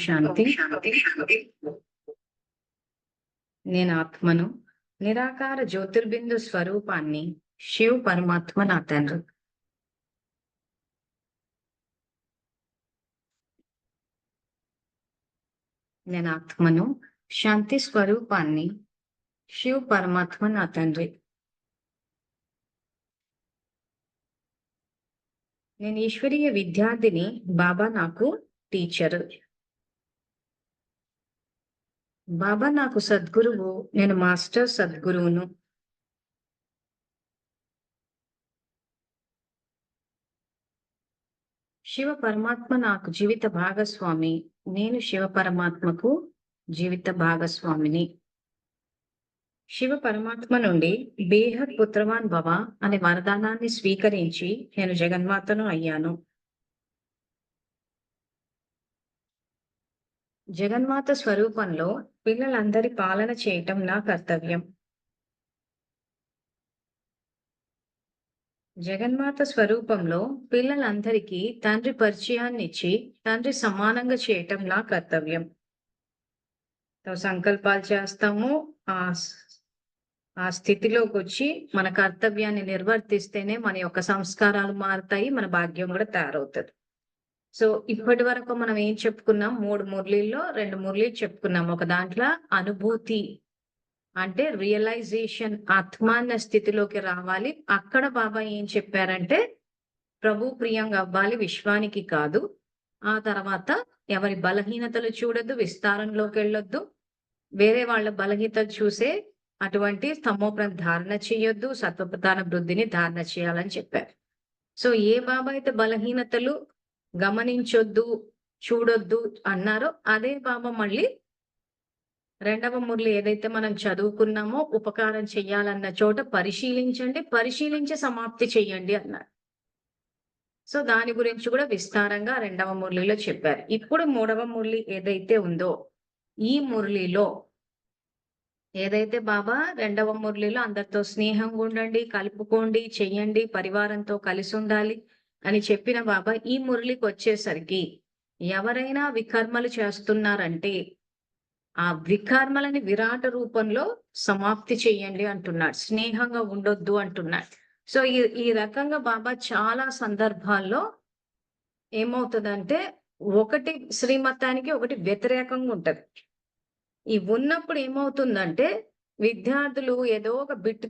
శాంతి. నేను ఆత్మను, నిరాకార జ్యోతిర్బిందు స్వరూపాన్ని, శివ్ పరమాత్మ నా తండ్రి. నేను ఆత్మను, శాంతి స్వరూపాన్ని, శివ్ పరమాత్మ నా తండ్రి. నేను ఈశ్వరీయ విద్యార్థిని, బాబా నాకు టీచరు. బాబా నాకు సద్గురువు, నేను మాస్టర్ సద్గురువును. శివ పరమాత్మ నాకు జీవిత భాగస్వామి, నేను శివ పరమాత్మకు జీవిత భాగస్వామిని. శివ పరమాత్మ నుండి బేహద్ పుత్రవాన్ భవ అనే వరదానాన్ని స్వీకరించి నేను జగన్మాతను అయ్యాను. జగన్మాత స్వరూపంలో పిల్లలందరి పాలన చేయటం నా కర్తవ్యం. జగన్మాత స్వరూపంలో పిల్లలందరికీ తండ్రి పరిచయాన్నిచ్చి తండ్రి సమానంగా చేయటం నా కర్తవ్యం. సంకల్పాలు చేస్తాము, ఆ స్థితిలోకి వచ్చి మన కర్తవ్యాన్ని నిర్వర్తిస్తేనే మన యొక్క సంస్కారాలు మారుతాయి, మన భాగ్యం కూడా తయారవుతుంది. సో ఇప్పటి వరకు మనం ఏం చెప్పుకున్నాం? 3 మురళీల్లో 2 మురళీలు చెప్పుకున్నాం. ఒక దాంట్లో అనుభూతి అంటే రియలైజేషన్, ఆత్మాన్న స్థితిలోకి రావాలి. అక్కడ బాబా ఏం చెప్పారంటే ప్రభు ప్రియంగా అవ్వాలి, విశ్వానికి కాదు. ఆ తర్వాత ఎవరి బలహీనతలు చూడొద్దు, విస్తారంలోకి వెళ్ళొద్దు, వేరే వాళ్ళ బలహీనతలు చూసే అటువంటి స్తమోప్రం ధారణ చేయొద్దు, సత్వప్రధాన వృద్ధిని ధారణ చేయాలని చెప్పారు. సో ఏ బాబా అయితే బలహీనతలు గమనించొద్దు, చూడొద్దు అన్నారో అదే బాబా మళ్ళీ 2వ మురళి ఏదైతే మనం చదువుకున్నామో ఉపకారం చెయ్యాలన్న చోట పరిశీలించండి, పరిశీలించి సమాప్తి చెయ్యండి అన్నారు. సో దాని గురించి కూడా విస్తారంగా 2వ మురళిలో చెప్పారు. ఇప్పుడు 3వ మురళి ఏదైతే ఉందో ఈ మురళిలో ఏదైతే బాబా 2వ మురళిలో అందరితో స్నేహంగా ఉండండి, కలుపుకోండి, చెయ్యండి, పరివారంతో కలిసి ఉండాలి అని చెప్పిన బాబా ఈ మురళికి వచ్చేసరికి ఎవరైనా వికర్మలు చేస్తున్నారంటే ఆ వికర్మలని విరాట రూపంలో సమాప్తి చెయ్యండి అంటున్నాడు. స్నేహంగా ఉండొద్దు అంటున్నాడు. సో ఈ రకంగా బాబా చాలా సందర్భాల్లో ఏమవుతుందంటే ఒకటి శ్రీమతానికి ఒకటి వ్యతిరేకంగా ఉంటది. ఈ ఉన్నప్పుడు ఏమవుతుందంటే విద్యార్థులు ఏదో ఒక బిట్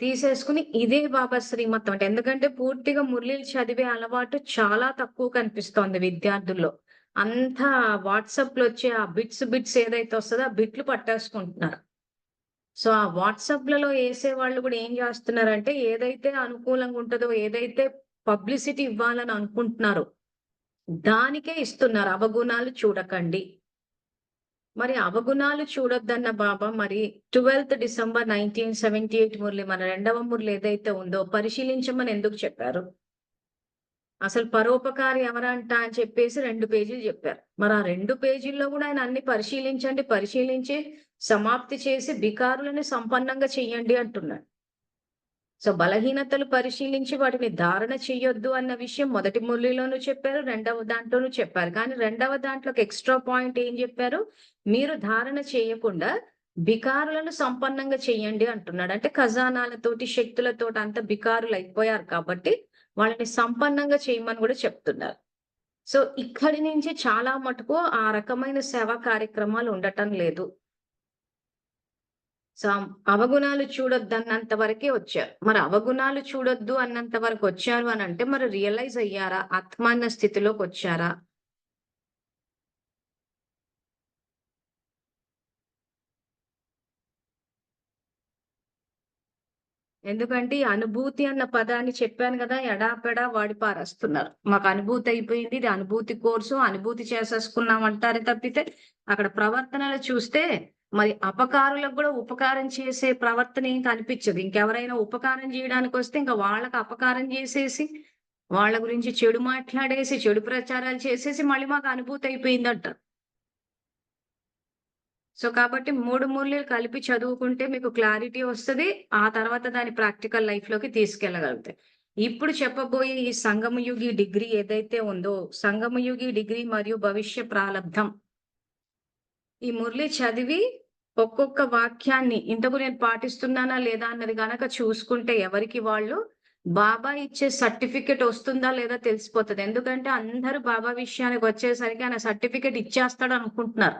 తీసేసుకుని ఇదే బాబా శ్రీమతం అంటే, ఎందుకంటే పూర్తిగా మురళీలు చదివే అలవాటు చాలా తక్కువ కనిపిస్తోంది విద్యార్థుల్లో. అంతా వాట్సాప్ లో వచ్చే ఆ బిట్స్ ఏదైతే వస్తుందో ఆ బిట్లు పట్టేసుకుంటున్నారు. సో ఆ వాట్సాప్లలో వేసే వాళ్ళు కూడా ఏం చేస్తున్నారంటే ఏదైతే అనుకూలంగా ఉంటుందో, ఏదైతే పబ్లిసిటీ ఇవ్వాలని అనుకుంటున్నారో దానికే ఇస్తున్నారు. అవగుణాలు చూడకండి. మరి అవగుణాలు చూడొద్దన్న బాబా మరి 12th డిసెంబర్ 1978 మురళి, మన 2వ మురళి ఏదైతే ఉందో పరిశీలించమని ఎందుకు చెప్పారు? అసలు పరోపకారి ఎవరంట అని చెప్పేసి 2 పేజీలు చెప్పారు. మరి ఆ 2 పేజీల్లో కూడా ఆయన అన్ని పరిశీలించండి, పరిశీలించి సమాప్తి చేసి బికారులని సంపన్నంగా చెయ్యండి అంటున్నాడు. సో బలహీనతలు పరిశీలించి వాటిని ధారణ చెయ్యొద్దు అన్న విషయం మొదటి మురళిలోనూ చెప్పారు, 2వ దాంట్లోనూ చెప్పారు. కానీ 2వ దాంట్లోకి ఎక్స్ట్రా పాయింట్ ఏం చెప్పారు? మీరు ధారణ చేయకుండా బికారులను సంపన్నంగా చెయ్యండి అంటున్నాడు. అంటే ఖజానాలతోటి, శక్తులతోటి అంత బికారులు అయిపోయారు కాబట్టి వాళ్ళని సంపన్నంగా చేయమని కూడా చెప్తున్నారు. సో ఇక్కడి నుంచి చాలా మటుకు ఆ రకమైన సేవా కార్యక్రమాలు ఉండటం లేదు. సో అవగుణాలు చూడొద్దన్నంత వరకే వచ్చారు. మరి అవగుణాలు చూడొద్దు అన్నంత వరకు వచ్చారు అని అంటే మరి రియలైజ్ అయ్యారా? ఆత్మాన్న స్థితిలోకి వచ్చారా? ఎందుకంటే ఈ అనుభూతి అన్న పదాన్ని చెప్పాను కదా, ఎడాపెడా వాడి పారేస్తున్నారు. మాకు అనుభూతి అయిపోయింది, ఇది అనుభూతి కోర్సు, అనుభూతి చేసేసుకున్నాం అంటారే తప్పితే అక్కడ ప్రవర్తనలు చూస్తే మరి అపకారులకు కూడా ఉపకారం చేసే ప్రవర్తన ఏం కనిపించదు. ఇంకెవరైనా ఉపకారం చేయడానికి వస్తే ఇంకా వాళ్ళకి అపకారం చేసేసి, వాళ్ళ గురించి చెడు మాట్లాడేసి, చెడు ప్రచారాలు చేసేసి మళ్ళీ మాకు అనుభూతి అయిపోయిందంటారు. సో కాబట్టి 3 మురళీలు కలిపి చదువుకుంటే మీకు క్లారిటీ వస్తది. ఆ తర్వాత దాన్ని ప్రాక్టికల్ లైఫ్‌లోకి తీసుకెళ్ళగలుగుతాయి. ఇప్పుడు చెప్పబోయే ఈ సంగమయుగి డిగ్రీ ఏదైతే ఉందో, సంగమయుగి డిగ్రీ మరియు భవిష్య ప్రాలబ్ధం, ఈ మురళి చదివి ఒక్కొక్క వాక్యాన్ని ఇంతకు నేను పాటిస్తున్నానా లేదా అన్నది గనక చూసుకుంటే ఎవరికి వాళ్ళు బాబా ఇచ్చే సర్టిఫికెట్ వస్తుందా లేదా తెలిసిపోతుంది. ఎందుకంటే అందరూ బాబా విషయానికి వచ్చేసరికి ఆయన సర్టిఫికెట్ ఇచ్చేస్తాడు అనుకుంటున్నారు.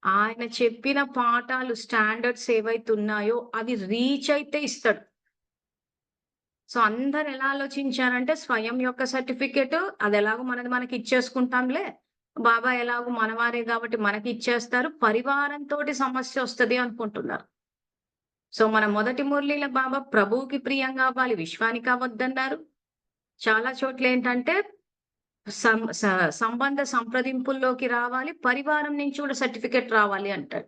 ఆయన చెప్పిన పాఠాలు స్టాండర్డ్స్ ఏవైతే ఉన్నాయో అవి రీచ్ అయితే ఇస్తాడు. సో అందరు ఎలా ఆలోచించారంటే స్వయం యొక్క సర్టిఫికెట్ అది ఎలాగో మనకి ఇచ్చేసుకుంటాంలే, బాబా ఎలాగో మనవారే కాబట్టి మనకి ఇచ్చేస్తారు, పరివారంతో సమస్య వస్తుంది అనుకుంటున్నారు. సో మన మొదటి మురళీల బాబా ప్రభువుకి ప్రియం కావాలి, విశ్వానికి అవ్వద్దన్నారు. చాలా చోట్ల ఏంటంటే సంబంధ సంప్రదింపుల్లోకి రావాలి, పరివారం నుంచి కూడా సర్టిఫికెట్ రావాలి అంటాడు.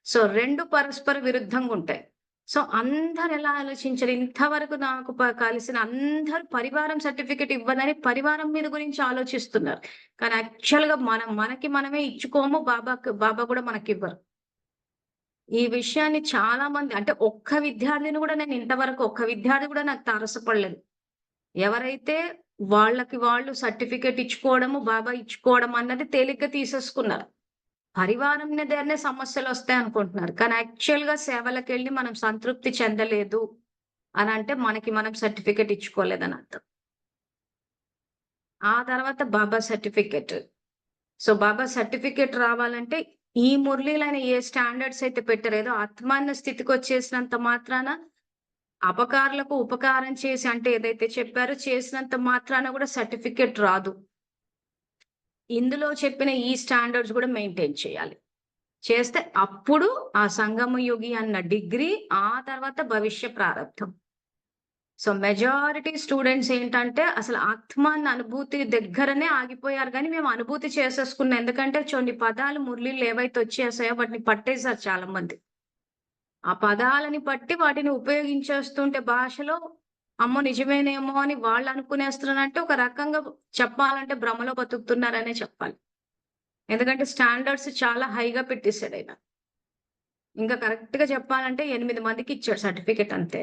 సో రెండు పరస్పర విరుద్ధంగా ఉంటాయి. సో అందరు ఎలా ఆలోచించారు, ఇంతవరకు నాకు కలిసిన అందరూ పరివారం సర్టిఫికెట్ ఇవ్వదని పరివారం మీద గురించి ఆలోచిస్తున్నారు. కానీ యాక్చువల్ గా మనకి మనమే ఇచ్చుకోము, బాబా కూడా మనకి ఇవ్వరు. ఈ విషయాన్ని చాలా మంది, అంటే ఒక్క విద్యార్థిని కూడా నేను ఇంతవరకు ఒక్క విద్యార్థి కూడా నాకు తారసపడలేదు. ఎవరైతే వాళ్ళకి వాళ్ళు సర్టిఫికెట్ ఇచ్చుకోవడము, బాబా ఇచ్చుకోవడం అన్నది తేలిగ్గా తీసేసుకున్నారు. పరివారం మీదనే సమస్యలు వస్తాయి అనుకుంటున్నారు. కానీ యాక్చువల్ గా సేవలకు వెళ్ళి మనం సంతృప్తి చెందలేదు అని అంటే మనకి మనం సర్టిఫికెట్ ఇచ్చుకోలేదని అర్థం. ఆ తర్వాత బాబా సర్టిఫికెట్. సో బాబా సర్టిఫికెట్ రావాలంటే ఈ మురళీలైన ఏ స్టాండర్డ్స్ అయితే పెట్టలేదో ఆత్మాన్న స్థితికి వచ్చేసినంత మాత్రాన అపకారులకు ఉపకారం చేసి, అంటే ఏదైతే చెప్పారో చేసినంత మాత్రాన కూడా సర్టిఫికెట్ రాదు. ఇందులో చెప్పిన ఈ స్టాండర్డ్స్ కూడా మెయింటైన్ చేయాలి. చేస్తే అప్పుడు ఆ సంగమ యుగి అన్న డిగ్రీ, ఆ తర్వాత భవిష్య ప్రారంభం. సో మెజారిటీ స్టూడెంట్స్ ఏంటంటే అసలు ఆత్మాన్న అనుభూతి దగ్గరనే ఆగిపోయారు, కానీ మేము అనుభూతి చేసేసుకున్నాం. ఎందుకంటే కొన్ని పదాలు మురళీలు ఏవైతే వచ్చేసాయో వాటిని పట్టేశారు చాలా మంది. ఆ పదాలని పట్టి వాటిని ఉపయోగించేస్తుంటే భాషలో అమ్మో నిజమేనేమో అని వాళ్ళు అనుకునేస్తున్నారంటే ఒక రకంగా చెప్పాలంటే భ్రమలో బతుకుతున్నారనే చెప్పాలి. ఎందుకంటే స్టాండర్డ్స్ చాలా హైగా పెట్టేశాడు ఆయన. ఇంకా కరెక్ట్ గా చెప్పాలంటే 8 మందికి ఇచ్చాడు సర్టిఫికెట్ అంతే,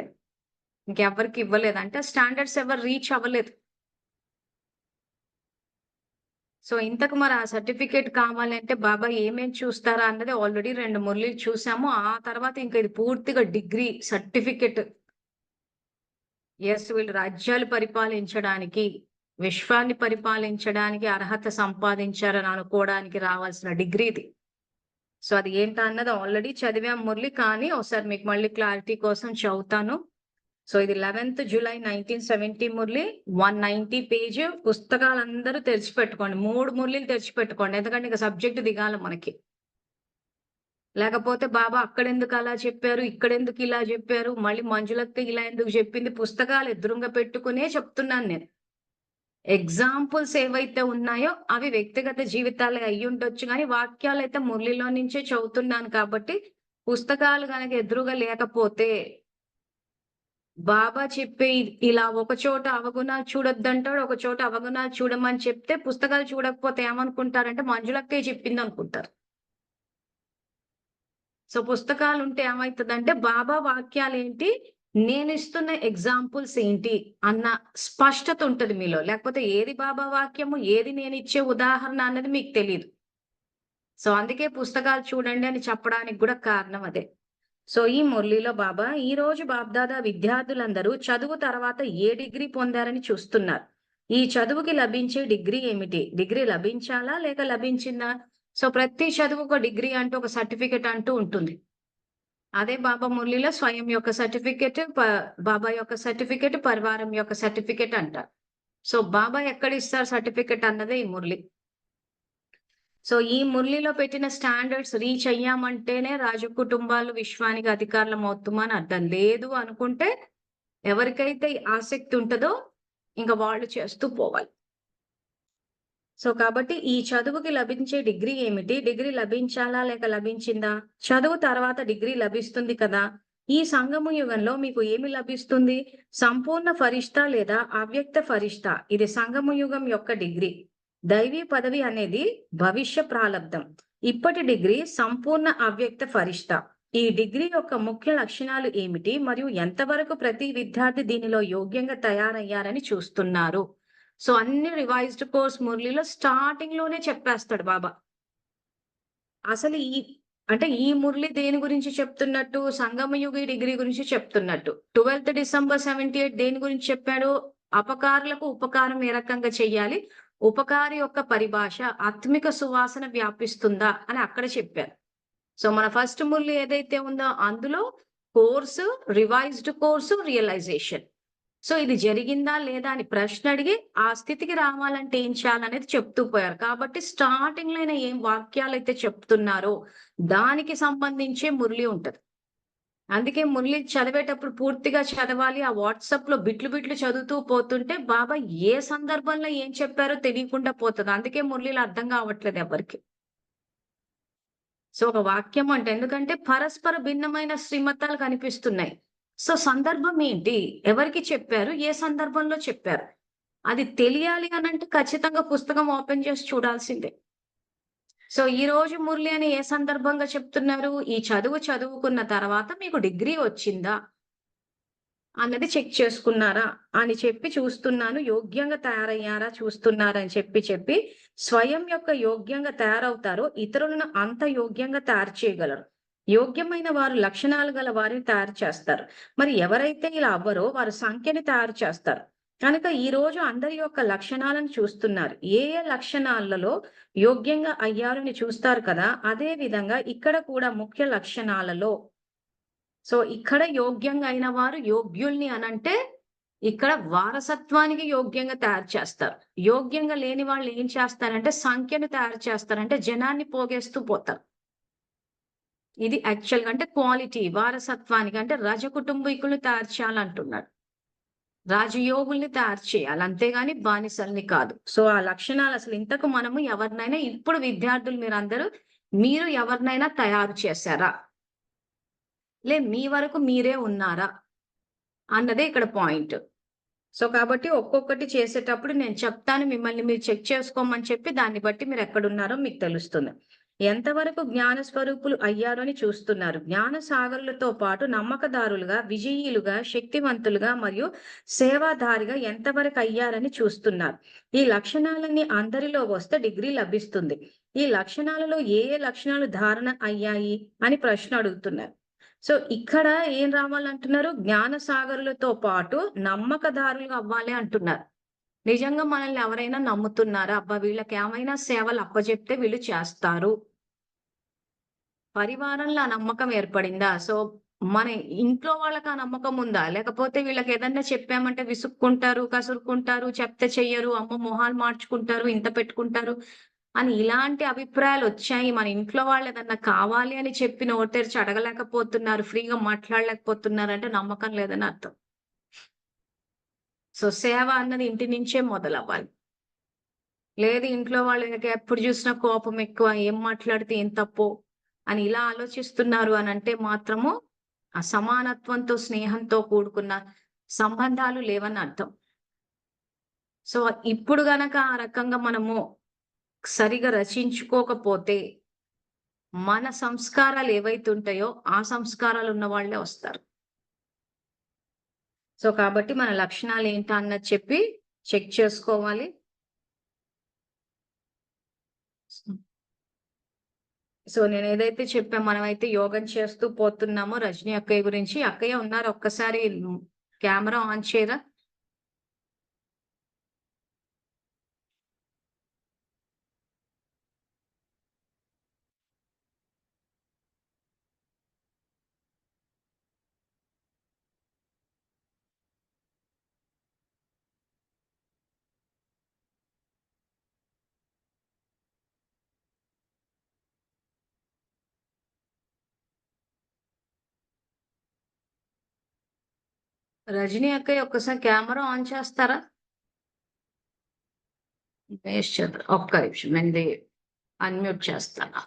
ఇంకెవరికి ఇవ్వలేదు. అంటే స్టాండర్డ్స్ ఎవరు రీచ్ అవ్వలేదు. సో ఇంతకు మరి ఆ సర్టిఫికేట్ కావాలి అంటే బాబా ఏమేమి చూస్తారా అన్నది ఆల్రెడీ 2 మురళీలు చూసాము. ఆ తర్వాత ఇంకా ఇది పూర్తిగా డిగ్రీ సర్టిఫికెట్. వీళ్ళు రాజ్యాలు పరిపాలించడానికి, విశ్వాన్ని పరిపాలించడానికి అర్హత సంపాదించారని అనుకోవడానికి రావాల్సిన డిగ్రీ ఇది. సో అది ఏంటా అన్నది ఆల్రెడీ చదివాం మురళి, కానీ ఒకసారి మీకు మళ్ళీ క్లారిటీ కోసం చదువుతాను. సో ఇది 11th July 1970 మురళి, 190 పేజ్. పుస్తకాలందరూ తెరిచిపెట్టుకోండి, 3 మురళీలు తెరిచిపెట్టుకోండి, ఎందుకంటే ఇక సబ్జెక్ట్ దిగాలి మనకి. లేకపోతే బాబా అక్కడెందుకు అలా చెప్పారు, ఇక్కడెందుకు ఇలా చెప్పారు, మళ్ళీ మంజులకి ఇలా ఎందుకు చెప్పింది, పుస్తకాలు ఎదురుగా పెట్టుకునే చెప్తున్నాను నేను. ఎగ్జాంపుల్స్ ఏవైతే ఉన్నాయో అవి వ్యక్తిగత జీవితాలే అయ్యి ఉండొచ్చు, కానీ వాక్యాలు అయితే మురళిలో నుంచే చదువుతున్నాను కాబట్టి పుస్తకాలు కనుక ఎదురుగా లేకపోతే బాబా చెప్పే ఇలా ఒక చోట అవగుణాలు చూడొద్దంటాడు, ఒక చోట అవగుణాలు చూడమని చెప్తే పుస్తకాలు చూడకపోతే ఏమనుకుంటారంటే మంజులక్కే చెప్పింది అనుకుంటారు. సో పుస్తకాలు ఉంటే ఏమవుతుందంటే బాబా వాక్యాలు ఏంటి, నేను ఇస్తున్న ఎగ్జాంపుల్స్ ఏంటి అన్న స్పష్టత ఉంటుంది మీలో. లేకపోతే ఏది బాబా వాక్యము, ఏది నేను ఇచ్చే ఉదాహరణ అన్నది మీకు తెలియదు. సో అందుకే పుస్తకాలు చూడండి అని చెప్పడానికి కూడా కారణం అదే. సో ఈ మురళిలో బాబా ఈ రోజు బాబ్దాదా విద్యార్థులందరూ చదువు తర్వాత ఏ డిగ్రీ పొందారని చూస్తున్నారు. ఈ చదువుకి లభించే డిగ్రీ ఏమిటి, డిగ్రీ లభించాలా లేక లభించిందా? సో ప్రతి చదువు ఒక డిగ్రీ అంటూ ఒక సర్టిఫికెట్ అంటూ ఉంటుంది. అదే బాబా మురళిలో స్వయం యొక్క సర్టిఫికెట్, బాబా యొక్క సర్టిఫికెట్, పరివారం యొక్క సర్టిఫికెట్ అంటారు. సో బాబా ఎక్కడ ఇస్తారు సర్టిఫికెట్ అన్నదే ఈ మురళి. సో ఈ మురళిలో పెట్టిన స్టాండర్డ్స్ రీచ్ అయ్యామంటేనే రాజ కుటుంబాలు విశ్వానికి అధికారులం అవుతామని అర్థం. లేదు అనుకుంటే ఎవరికైతే ఆసక్తి ఉంటుందో ఇంకా వాళ్ళు చేస్తూ పోవాలి. సో కాబట్టి ఈ చదువుకి లభించే డిగ్రీ ఏమిటి, డిగ్రీ లభించాలా లేక లభించిందా? చదువు తర్వాత డిగ్రీ లభిస్తుంది కదా. ఈ సంగమ యుగంలో మీకు ఏమి లభిస్తుంది? సంపూర్ణ ఫరిష్తా లేదా అవ్యక్త ఫరిష్తా, ఇది సంగమ యుగం యొక్క డిగ్రీ. దైవీ పదవి అనేది భవిష్య ప్రాలబ్ధం. ఇప్పటి డిగ్రీ సంపూర్ణ అవ్యక్త ఫరిష్తా. ఈ డిగ్రీ యొక్క ముఖ్య లక్షణాలు ఏమిటి మరియు ఎంతవరకు ప్రతి విద్యార్థి దీనిలో యోగ్యంగా తయారయ్యారని చూస్తున్నారు? సో అన్ని రివైజ్డ్ కోర్స్ మురళిలో స్టార్టింగ్ లోనే చెప్పేస్తాడు బాబా. అసలు అంటే ఈ మురళి దేని గురించి చెప్తున్నట్టు, సంగమయుగి డిగ్రీ గురించి చెప్తున్నట్టు. 12th డిసెంబర్ 78 దేని గురించి చెప్పాడు? అపకారులకు ఉపకారం ఏ రకంగా చెయ్యాలి, ఉపకారి యొక్క పరిభాష ఆత్మిక సువాసన వ్యాపిస్తుందా అని అక్కడ చెప్పారు. సో మన ఫస్ట్ మురళి ఏదైతే ఉందో అందులో course, revised course, realization. So ఇది జరిగిందా లేదా అని ప్రశ్న అడిగి ఆ స్థితికి రావాలంటే ఏం చేయాలనేది చెప్తూ పోయారు. కాబట్టి స్టార్టింగ్ లో ఏం వాక్యాలు అయితే చెప్తున్నారో దానికి సంబంధించే మురళి ఉంటది. అందుకే మురళి చదివేటప్పుడు పూర్తిగా చదవాలి. ఆ వాట్సాప్ లో బిట్లు బిట్లు చదువుతూ పోతుంటే బాబా ఏ సందర్భంలో ఏం చెప్పారో తెలియకుండా పోతుంది. అందుకే మురళిలు అర్థం కావట్లేదు ఎవరికి. సో ఒక వాక్యం అంటే ఎందుకంటే పరస్పర భిన్నమైన శ్రీమతాలు కనిపిస్తున్నాయి. సో సందర్భం ఏంటి? ఎవరికి చెప్పారు? ఏ సందర్భంలో చెప్పారు? అది తెలియాలి అనంటే ఖచ్చితంగా పుస్తకం ఓపెన్ చేసి చూడాల్సిందే. సో ఈ రోజు మురళి అని ఏ సందర్భంగా చెప్తున్నారు? ఈ చదువు చదువుకున్న తర్వాత మీకు డిగ్రీ వచ్చిందా? అన్నది చెక్ చేసుకున్నారా? అని చెప్పి చూస్తున్నాను. యోగ్యంగా తయారయ్యారా చూస్తున్నారా అని చెప్పి స్వయం యొక్క యోగ్యంగా తయారవుతారో ఇతరులను అంత యోగ్యంగా తయారు చేయగలరు. యోగ్యమైన వారు లక్షణాలు గల వారిని తయారు చేస్తారు. మరి ఎవరైతే ఇలా అవ్వరో వారు సంఖ్యని తయారు చేస్తారు. కనుక ఈ రోజు అందరి యొక్క లక్షణాలను చూస్తున్నారు. ఏ ఏ లక్షణాలలో యోగ్యంగా అయ్యారని చూస్తారు కదా! అదే విధంగా ఇక్కడ కూడా ముఖ్య లక్షణాలలో సో ఇక్కడ యోగ్యంగా అయిన వారు యోగ్యుల్ని అనంటే ఇక్కడ వారసత్వానికి యోగ్యంగా తయారు చేస్తారు. యోగ్యంగా లేని వాళ్ళు ఏం చేస్తారంటే సంఖ్యను తయారు చేస్తారంటే జనాన్ని పోగేస్తూ పోతారు. ఇది యాక్చువల్‌గా అంటే క్వాలిటీ వారసత్వానికి అంటే రజ కుటుంబీకుల్ని తయారు చేయాలంటున్నాడు. రాజయోగుల్ని తయారు చేయాలి. అంతేగాని బానిసల్ని కాదు. సో ఆ లక్షణాలు అసలు ఇంతకు మనము ఎవరినైనా ఇప్పుడు విద్యార్థులు మీరు ఎవరినైనా తయారు చేశారా? మీ వరకు మీరే ఉన్నారా? అన్నదే ఇక్కడ పాయింట్. సో కాబట్టి ఒక్కొక్కటి చేసేటప్పుడు నేను చెప్తాను. మిమ్మల్ని మీరు చెక్ చేసుకోమని చెప్పి దాన్ని బట్టి మీరు ఎక్కడున్నారో మీకు తెలుస్తుంది. ఎంతవరకు జ్ఞాన స్వరూపులు అయ్యారు అని చూస్తున్నారు. జ్ఞాన సాగరులతో పాటు నమ్మకదారులుగా, విజయీలుగా, శక్తివంతులుగా మరియు సేవాదారిగా ఎంతవరకు అయ్యారని చూస్తున్నారు. ఈ లక్షణాలన్నీ అందరిలో వస్తే డిగ్రీ లభిస్తుంది. ఈ లక్షణాలలో ఏ ఏ లక్షణాలు ధారణ అయ్యాయి అని ప్రశ్న అడుగుతున్నారు. సో ఇక్కడ ఏం రావాలంటున్నారు? జ్ఞాన సాగరులతో పాటు నమ్మకదారులుగా అవ్వాలి అంటున్నారు. నిజంగా మనల్ని ఎవరైనా నమ్ముతున్నారా? అబ్బా! వీళ్ళకి ఏమైనా సేవలు అప్పజెప్తే వీళ్ళు చేస్తారు. పరివారంలో ఆ నమ్మకం ఏర్పడిందా? సో మన ఇంట్లో వాళ్ళకి ఆ నమ్మకం ఉందా? లేకపోతే వీళ్ళకి ఏదన్నా చెప్పామంటే విసుక్కుంటారు, కసురుకుంటారు, చెప్తే చెయ్యరు, అమ్మో మొహాలు మార్చుకుంటారు, ఇంత పెట్టుకుంటారు అని ఇలాంటి అభిప్రాయాలొచ్చాయి. మన ఇంట్లో వాళ్ళేదన్నా కావాలి అని చెప్పి నోరు తెరిచి అడగలేకపోతున్నారు, ఫ్రీగా మాట్లాడలేకపోతున్నారంటే నమ్మకం లేదని అర్థం. సో సేవ అన్నది ఇంటి నుంచే మొదలవ్వాలి. లేదు ఇంట్లో వాళ్ళకి ఎప్పుడు చూసినా కోపం ఎక్కువ, ఏం మాట్లాడితే ఏం తప్పు అని ఇలా ఆలోచిస్తున్నారు అనంటే మాత్రము ఆ సమానత్వంతో, స్నేహంతో కూడుకున్న సంబంధాలు లేవని అర్థం. సో ఇప్పుడు గనక ఆ రకంగా మనము సరిగా రచించుకోకపోతే మన సంస్కారాలు ఏవైతే ఉంటాయో ఆ సంస్కారాలు ఉన్న వాళ్ళే వస్తారు. సో కాబట్టి మన లక్షణాలు ఏంటా అన్నది చెప్పి చెక్ చేసుకోవాలి. సో నేను ఏదైతే చెప్పా మనమైతే యోగం చేస్తూ పోతున్నామో రజనీ అక్కయ్య గురించి. అక్కయ్య ఉన్నారు ఒక్కసారి కెమెరా ఆన్ చేయరా? రజనీ అక్కయ్య ఒక్కసారి కెమెరా ఆన్ చేస్తారా? ఒక్క నిమిషం నేను అన్‌మ్యూట్ చేస్తాను.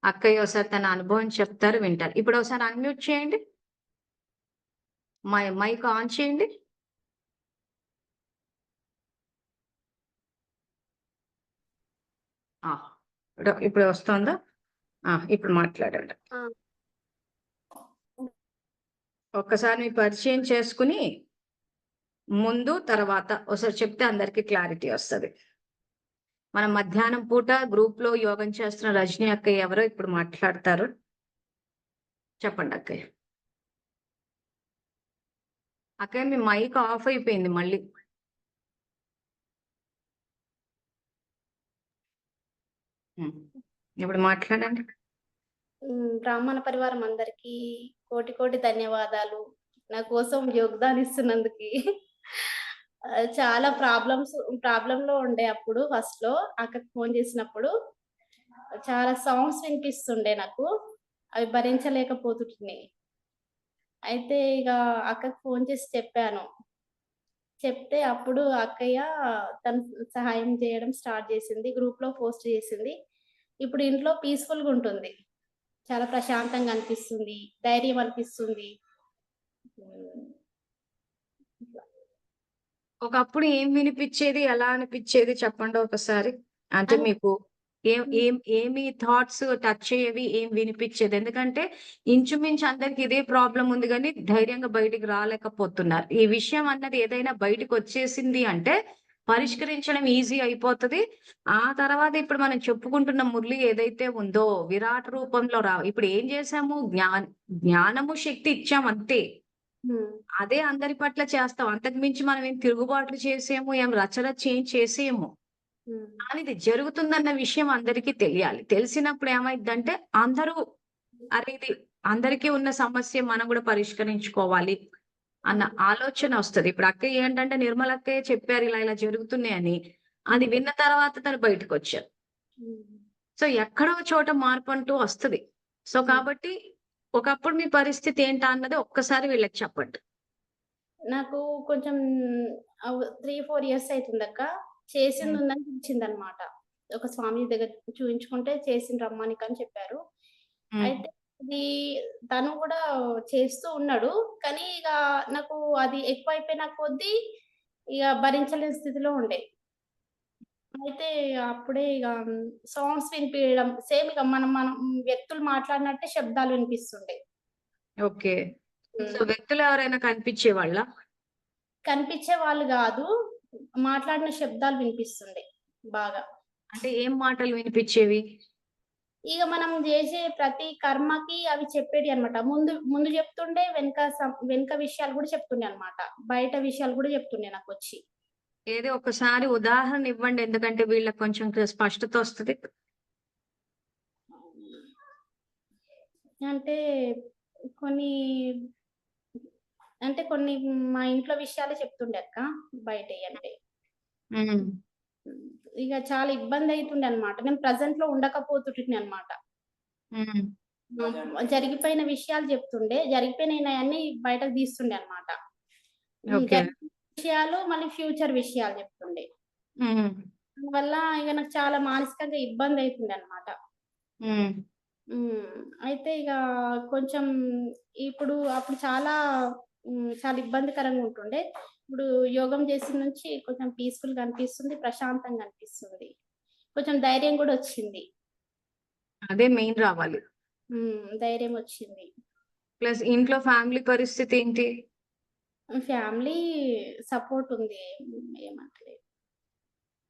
అక్కయ్య ఒకసారి తన అనుభవం చెప్తారు వింటారు. ఇప్పుడు ఒకసారి అన్‌మ్యూట్ చేయండి. మైక్ ఆన్ చేయండి. ఆ! ఇప్పుడు వస్తోందా? ఇప్పుడు మాట్లాడండి. ఒక్కసారి మీ పరిచయం చేసుకుని ముందు, తర్వాత ఒకసారి చెప్తే అందరికి క్లారిటీ వస్తది. మనం మధ్యాహ్నం పూట గ్రూప్‌లో యోగం చేస్తున్న రజనీ అక్కయ్య ఎవరో ఇప్పుడు మాట్లాడతారు. చెప్పండి అక్కయ్య. అక్కయ్య మీ మైక్ ఆఫ్ అయిపోయింది మళ్ళీ. ఇప్పుడు మాట్లాడండి. బ్రాహ్మణ పరివారం అందరికీ కోటి కోటి ధన్యవాదాలు. నా కోసం యోగదానం ఇస్తున్నందుకు. చాలా ప్రాబ్లమ్‌లో ఉండే అప్పుడు ఫస్ట్‌లో అక్కకి ఫోన్ చేసినప్పుడు చాలా సౌండ్స్ వినిపిస్తుండే నాకు. అవి భరించలేకపోతుంటిని. అయితే ఇగ అక్కకి ఫోన్ చేసి చెప్పాను. చెప్తే అప్పుడు అక్కయ్య తను సహాయం చేయడం స్టార్ట్ చేసింది. గ్రూప్‌లో పోస్ట్ చేసింది. ఇప్పుడు ఇంట్లో పీస్‌ఫుల్‌గా ఉంటుంది. చాలా ప్రశాంతంగా అనిపిస్తుంది. ధైర్యం అనిపిస్తుంది. హ్మ్. ఇట్లా. ఒకప్పుడు ఏం వినిపిచ్చేది? ఎలా అనిపిచ్చేది చెప్పండి ఒకసారి? అంటే అన్ మీకు హ్మ్. ఏమి థాట్స్ టచ్ అయ్యేవి? ఏం వినిపిచ్చేది? ఎందుకంటే ఇంచుమించు అందరికి ఇదే ప్రాబ్లమ్ ఉంది గానీ ధైర్యంగా బయటికి రాలేకపోతున్నారు. ఈ విషయం అన్నది ఏదైనా బయటికొచ్చేసింది అంటే హ్మ్. పరిష్కరించడం ఈజీ అయిపోతది. ఆ తర్వాత ఇప్పుడు మనం చెప్పుకుంటున్న మురళి ఏదైతే ఉందో విరాట్ రూపంలో ఇప్పుడు ఏం చేశాము? జ్ఞానము, శక్తి ఇచ్చాం అంతే. హ్మ్. అదే అందరి పట్ల చేస్తాం. అంతకు మించి మనం ఏం తిరుగుబాట్లు చేసేము, ఏం రచరచ ఏం చేసేయము. హ్మ్. కానీ ఇది జరుగుతుందన్న విషయం అందరికీ తెలియాలి. తెలిసినప్పుడు ఏమైద్దంటే అందరూ అరే! ఇది అందరికీ ఉన్న సమస్య మనం గూడా పరిష్కరించుకోవాలి అన్న హ్మ్. ఆలోచన ఒస్తది. ఇప్పుడు అక్కయ్య ఏంటంటే నిర్మల అక్కయ్య చెప్పారు ఇలా ఇలా జరుగుతున్నాయని. అది హ్మ్. విన్న తర్వాత తను బయటకొచ్చారు. హ్మ్. సో, ఎక్కడో చోట మార్పంటూ వస్తది. సో, హ్మ్. కాబట్టి ఒకప్పుడు మీ పరిస్థితి ఏంటా అన్నది ఒక్కసారి వీళ్ళకి చెప్పండి. నాకు కొంచెం 3, 4 ఇయర్స్ అయితుందక్క. హ్మ్. చేసిందుందని పిలిచిందనమాట. ఒక స్వామి దగ్గర చూయించుకుంటే చేసిండ్రు రమ్మనికని చెప్పారు. హ్మ్. అయితే ఇది తను గూడా చేస్తూ ఉన్నాడు. కానీ ఇగ నాకు అది ఎక్కువైపోయిన కొద్దీ ఇగ భరించలేని స్థితిలో ఉండే. అయితే అప్పుడే ఇగ సౌండ్స్ వినిపియడం సేమ్ ఇగ మనం మనం వ్యక్తులు మాట్లాడినట్టే శబ్దాలు వినిపిస్తుండే. ఓకే. సో, హ్మ్. వ్యక్తులెవరైనా కనిపిచ్చేవాళ్ళా? కనిపించే వాళ్ళు గాదు. మాట్లాడిన శబ్దాలు వినిపిస్తుండే బాగా. అంటే ఏం మాటలు వినిపిచ్చేవి? ఇగ మనం జేసే ప్రతి కర్మకి అవి చెప్పేటియన్నమాట. ముందు ముందు జెప్తుండే వెనక విషయాలు గూడా చెప్తుండే అన్నమాట. బయట విషయాలు గూడా జెప్తుండే నాకొచ్చి. ఏదో ఒకసారి ఉదాహరణ ఇవ్వండి. ఎందుకంటే వీళ్ళకి కొంచెం స్పష్టతొస్తది. అంటే కొన్ని కొన్ని మా ఇంట్లో విషయాలే చెప్తుండే అక్క బయటయంటే. హ్మ్. హ్మ్. ఇగ చాలా ఇబ్బందయితుండే అన్నమాట. నేను ప్రెజెంట్‌లో ఉండకపోతుంటినన్నమాట. హ్మ్. జరిగిపోయిన విషయాలు జెప్తుండే. జరిగిపోయినయన్నీ బయటకు తీస్తుండే అన్నమాట. ఓకే. జరిగిన విషయాలు మళ్ళీ ఫ్యూచర్ విషయాలు జెప్తుండే. హ్మ్. దానివల్ల ఇగ నాకు చాలా మానసికంగా ఇబ్బందయితుండే అన్నమాట. హ్మ్. హ్మ్. అయితే ఇగ కొంచెం అప్పుడు చాలా ఇబ్బందికరంగా ఉంటుండే. ఇప్పుడు యోగం చేసిన నుంచి కొంచెం పీస్‌ఫుల్‌గా అనిపిస్తుంది. ప్రశాంతంగా అనిపిస్తుంది. కొంచెం ధైర్యం గూడా ఒచ్చింది. అదే మెయిన్ రావాలి. ధైర్యమొచ్చింది. ప్లస్ ఇంట్లో ఫ్యామిలీ పరిస్థితి ఏంటి? ఫ్యామిలీ సపోర్ట్ ఉంది. ఏమంటలేదు.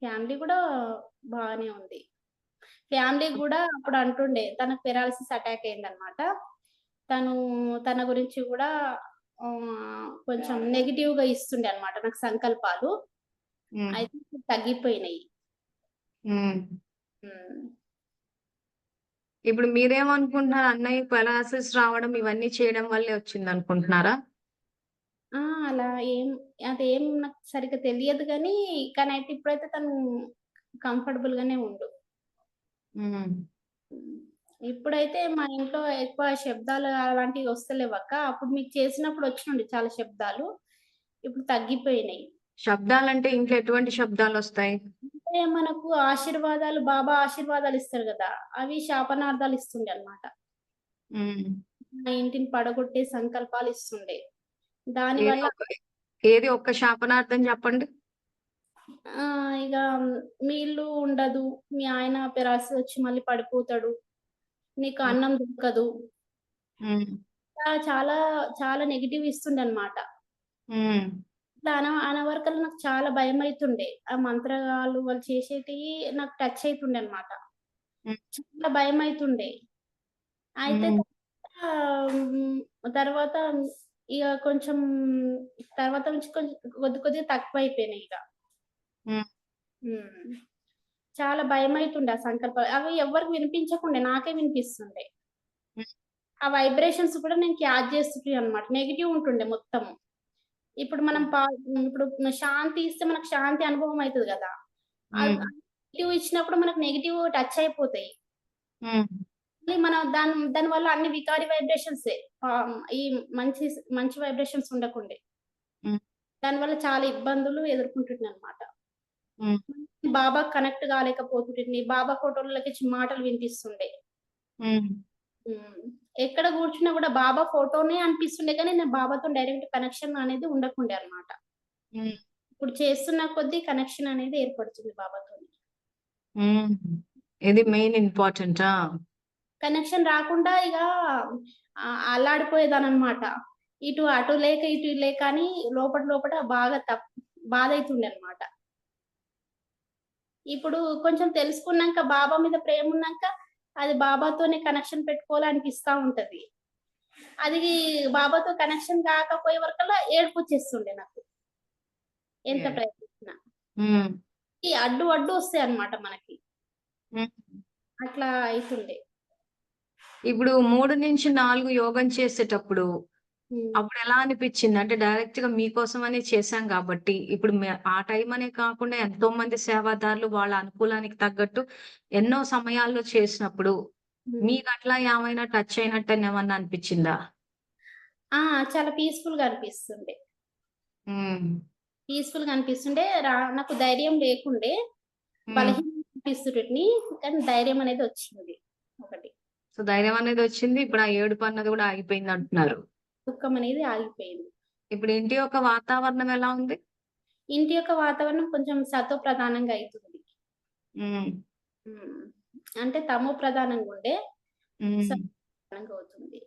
ఫ్యామిలీ గూడా బానే ఉంది. ఫ్యామిలీ గూడా అప్పుడు అంటుండే తనకు పెరాలిసిస్ అటాక్ అయిందనమాట. తను తన గురించి గూడా కొంచెం నెగెటివ్‌గా ఇస్తుండే అన్నమాట నాకు సంకల్పాలు. హ్మ్. అయితే తగ్గిపోయినాయి. హ్మ్. హ్మ్. ఇప్పుడు మీరేమనుకుంటున్నారు? అన్నయ్యకి పెరాలసిస్ రావడం ఇవన్నీ చేయడం వల్లే వచ్చిందనుకుంటున్నారా? ఆ! అలా అదేం నాకు సరిగ్గా తెలియదు గానీ, కానీ అయితే ఇప్పుడైతే తను కంఫర్టబుల్‌గానే ఉండు. హ్మ్. హ్మ్. ఇప్పుడైతే మా ఇంట్లో ఎక్కువ శబ్దాలు అలాంటివి వస్తలేవక్క. అప్పుడు మీకు చేసినప్పుడు వచ్చినుండే చాలా శబ్దాలు. ఇప్పుడు తగ్గిపోయినాయి. శబ్దాలంటే ఇంట్లో ఎటువంటి శబ్దాలొస్తాయి? అంటే మనకు బాబా ఆశీర్వాదాలు ఇస్తారు గదా! అవి శాపనార్థాలు ఇస్తుండే అన్నమాట. హ్మ్. నా ఇంటిని పడగొట్టే సంకల్పాలు ఇస్తుండే. ఏది దానివల్ల ఒక ఏది ఒక్క శాపనార్థం చెప్పండి? ఇగ మీ ఇల్లు ఉండదు. మీ ఆయన పెరాల్సిస్ వచ్చి మళ్ళీ పడిపోతాడు. నీకు హ్మ్. అన్నం దొరకదు. హ్మ్. చాలా చాలా నెగెటివ్ ఇస్తుండనమాట. హ్మ్. ఇట్లా అనవరకల్లా నాకు చాలా భయమైతుండే. ఆ మంత్రాలు వాళ్ళు చేసేటియి నాకు టచ్ అయితుండనమాట. హ్మ్. చాలా భయమైతుండే. అయితే హ్మ్. తర్వాత ఇగ కొంచెం తర్వాత నుంచి కొంచెం కొద్దిగా తక్కువైపోయినాయి ఇగ. హ్మ్. హ్మ్. చాలా భయమైతుండే ఆ సంకల్పాలు. అవి ఎవ్వరికి వినిపించకుండే. నాకే వినిపిస్తుండే. హ్మ్. ఆ వైబ్రేషన్స్ కూడా నేను క్యాచ్ చేస్తుంటిననమాట. నెగెటివ్ ఉంటుండే మొత్తము. ఇప్పుడు మనం ఇప్పుడు శాంతి ఇస్తే మనకు శాంతి అనుభవం అయితది గదా! హ్మ్. నెగెటివ్ ఇచ్చినప్పుడు మనకు నెగెటివ్ టచ్ అయిపోతాయి. హ్మ్. మళ్ళీ మనం దానివల్ల అన్ని వికారి వైబ్రేషన్సే. ఈ మంచి మంచి వైబ్రేషన్స్ ఉండకుండే. హ్మ్. దానివల్ల చాలా ఇబ్బందులు ఎదుర్కొంటున్నాననమాట. హ్మ్. బాబాకి కనెక్ట్ కాలేకపోతుంటిని. బాబా ఫోటోలకిచ్చి మాటలు వినిపిస్తుండే. హ్మ్. హ్మ్. ఎక్కడ కూర్చున్నా గూడా బాబా ఫోటోనే అనిపిస్తుండే కానీ, నేను బాబాతోని డైరెక్ట్ కనెక్షన్ అనేది ఉండకుండే అనమాట. హ్మ్. ఇప్పుడు చేస్తున్న కొద్దీ కనెక్షన్ అనేది ఏర్పడుతుంది బాబాతోని. హ్మ్. ఇది మెయిన్ ఇంపార్టెంటా? కనెక్షన్ రాకుండా ఇగ అల్లాడిపోయేదాన్ననమాట. అటు లేక, ఇటు లేక అని లోపట లోపట బాగా బాధైతుండే అనమాట. ఇప్పుడు కొంచెం తెలుసుకున్నాంక బాబా మీద ప్రేమున్నాంక, అది బాబాతోనే కనెక్షన్ పెట్టుకోవాలనిపిస్తా ఉంటది. అది బాబాతో కనెక్షన్ కాకపోయే వరకల్లా ఏడుపొచ్చేస్తుండే నాకు. ఎంత ఓకే. ప్రయత్నించినా. హ్మ్. ఈ అడ్డు అడ్డు వస్తాయన్నమాట మనకి. హ్మ్. అట్లా అయితుండే. ఇప్పుడు 3-4 యోగం చేసేటప్పుడు హ్మ్. అప్పుడెలా అనిపిచ్చింది? అంటే డైరెక్ట్‌గా మీకోసమనే చేశాం గాబట్టి, ఇప్పుడు ఆ టైం అనే కాకుండా ఎంతోమంది సేవాదారులు వాళ్ళ అనుకూలానికి తగ్గట్టు ఎన్నో సమయాల్లో చేసినప్పుడు, హ్మ్. మీకట్లా ఏమైనా టచ్ అయినట్టేమన్నా అనిపిచ్చిందా? ఆ! చాలా పీస్‌ఫుల్‌గా అనిపిస్తుండే. హ్మ్. పీస్‌ఫుల్‌గా అనిపిస్తుండే. నాకు ధైర్యం లేకుండే. హ్మ్. బలహీనంగా అనిపిస్తుంటిని. కానీ ధైర్యం అనేది వచ్చింది ఒకటి. సో, ధైర్యం అనేదొచ్చింది. ఇప్పుడు ఆ ఏడుపన్నది గూడా ఆగిపోయిందంటున్నారు. దుఃఖం అనేది ఆగిపోయింది. ఇప్పుడు ఇంటి యొక్క వాతావరణం ఎలా ఉంది? ఇంటి యొక్క వాతావరణం కొంచెం సతో ప్రధానంగా అయితుంది. హ్మ్. హ్మ్. అంటే తమో ప్రధానంగుండే హ్మ్. సతో ప్రధానంగా అవుతుంది.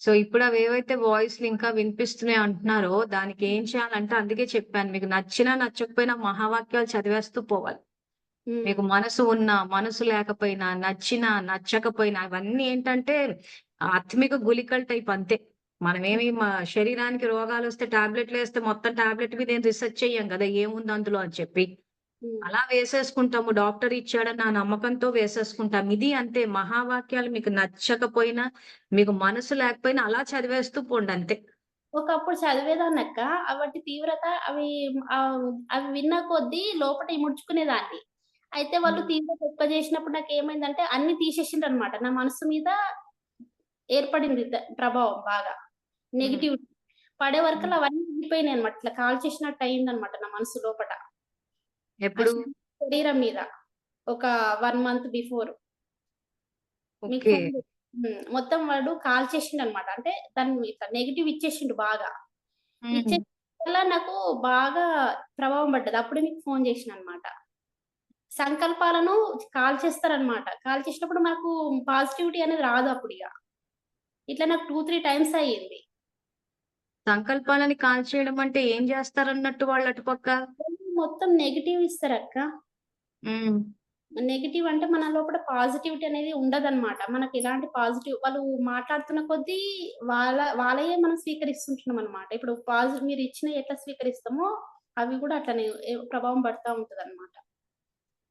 సో, ఇప్పుడు అవేవైతే వాయిస్‌లు ఇంకా వినిపిస్తున్నాయి అంటున్నారో, దానికి ఏం చేయాలంటే అందుకే చెప్పాను. మీకు నచ్చినా, నచ్చకపోయినా మహావాక్యాలు చదివేస్తూ పోవాలి. హ్మ్. మీకు మనసు ఉన్నా, మనసు లేకపోయినా, నచ్చినా, నచ్చకపోయినా అవన్నీ ఏంటంటే ఆత్మిక గుళికల టైప్ అంతే. మనమేమి శరీరానికి రోగాలొస్తే టాబ్లెట్‌లేస్తే మొత్తం టాబ్లెట్ మీద ఏం రిసర్చ్ చెయ్యం గదా! ఏముంది అందులో అని చెప్పి. హ్మ్. అలా వేసేసుకుంటాము. డాక్టర్ ఇచ్చాడన్న ఆ నమ్మకంతో వేసేసుకుంటాం. ఇది అంతే మహావాక్యాలు మీకు నచ్చకపోయినా, మీకు మనసు లేకపోయినా అలా చదివేస్తూ పోండంతే. ఒకప్పుడు చదివేదాన్నక్క. వాటి తీవ్రత అవి విన్న కొద్దీ లోపట ఇముడ్చుకునేదాన్ని. అయితే వాళ్ళు హ్మ్. తీవ్రత ఎక్కువ చేసినప్పుడు నాకేమైందంటే అన్నీ తీసేసిండ్రనమాట. నా మనసు మీద ఏర్పడింది ప్రభావం బాగా. హ్మ్. నెగెటివ్ పడే హ్మ్. వరకల్లా అవన్నీ వెళ్ళిపోయినాయన్నమాట. ఇట్లా కాల్చేసినట్టు అయిందన్నమాట నా మనసు లోపట. ఆ ఎప్పుడు? శరీరం మీద. ఒక 1 మంత్ బిఫోర్. మీకు ఓకే. ఫోను మొత్తం వాడు కాల్చేసిండనమాట. అంటే దాన్ని ఇట్లా నెగెటివ్ ఇచ్చేసిండు బాగా. హ్మ్. ఇచ్చేసిన వల్ల నాకు బాగా ప్రభావం పడ్డది. అప్పుడే మీకు ఫోను చేసిననమాట. సంకల్పాలను కాల్చేస్తారనమాట. కాల్చేసినప్పుడు మనకు పాజిటివిటీ అనేది రాదు అప్పుడిగ. ఇట్లా నాకు 2, 3 టైమ్స్ అయ్యింది. సంకల్పాలని కాల్చేయడం అంటే ఏం జేస్తారన్నట్టు వాళ్ళు అటుపక్క? మొత్తం నెగెటివ్ ఇస్తారక్క. హ్మ్. నెగెటివ్ అంటే మన లోపల పాజిటివిటీ అనేది ఉండదనమాట. మనకెలాంటి పాజిటివ్ వాళ్ళు మాట్లాడుతున్న కొద్దీ వాళ్ళయే మనం స్వీకరిస్తుంటున్నామనమాట. ఇప్పుడు మీరిచ్చినయి ఎట్లా స్వీకరిస్తామో అవి గూడా అట్లనే ప్రభావం పడతా ఉంటదనమాట.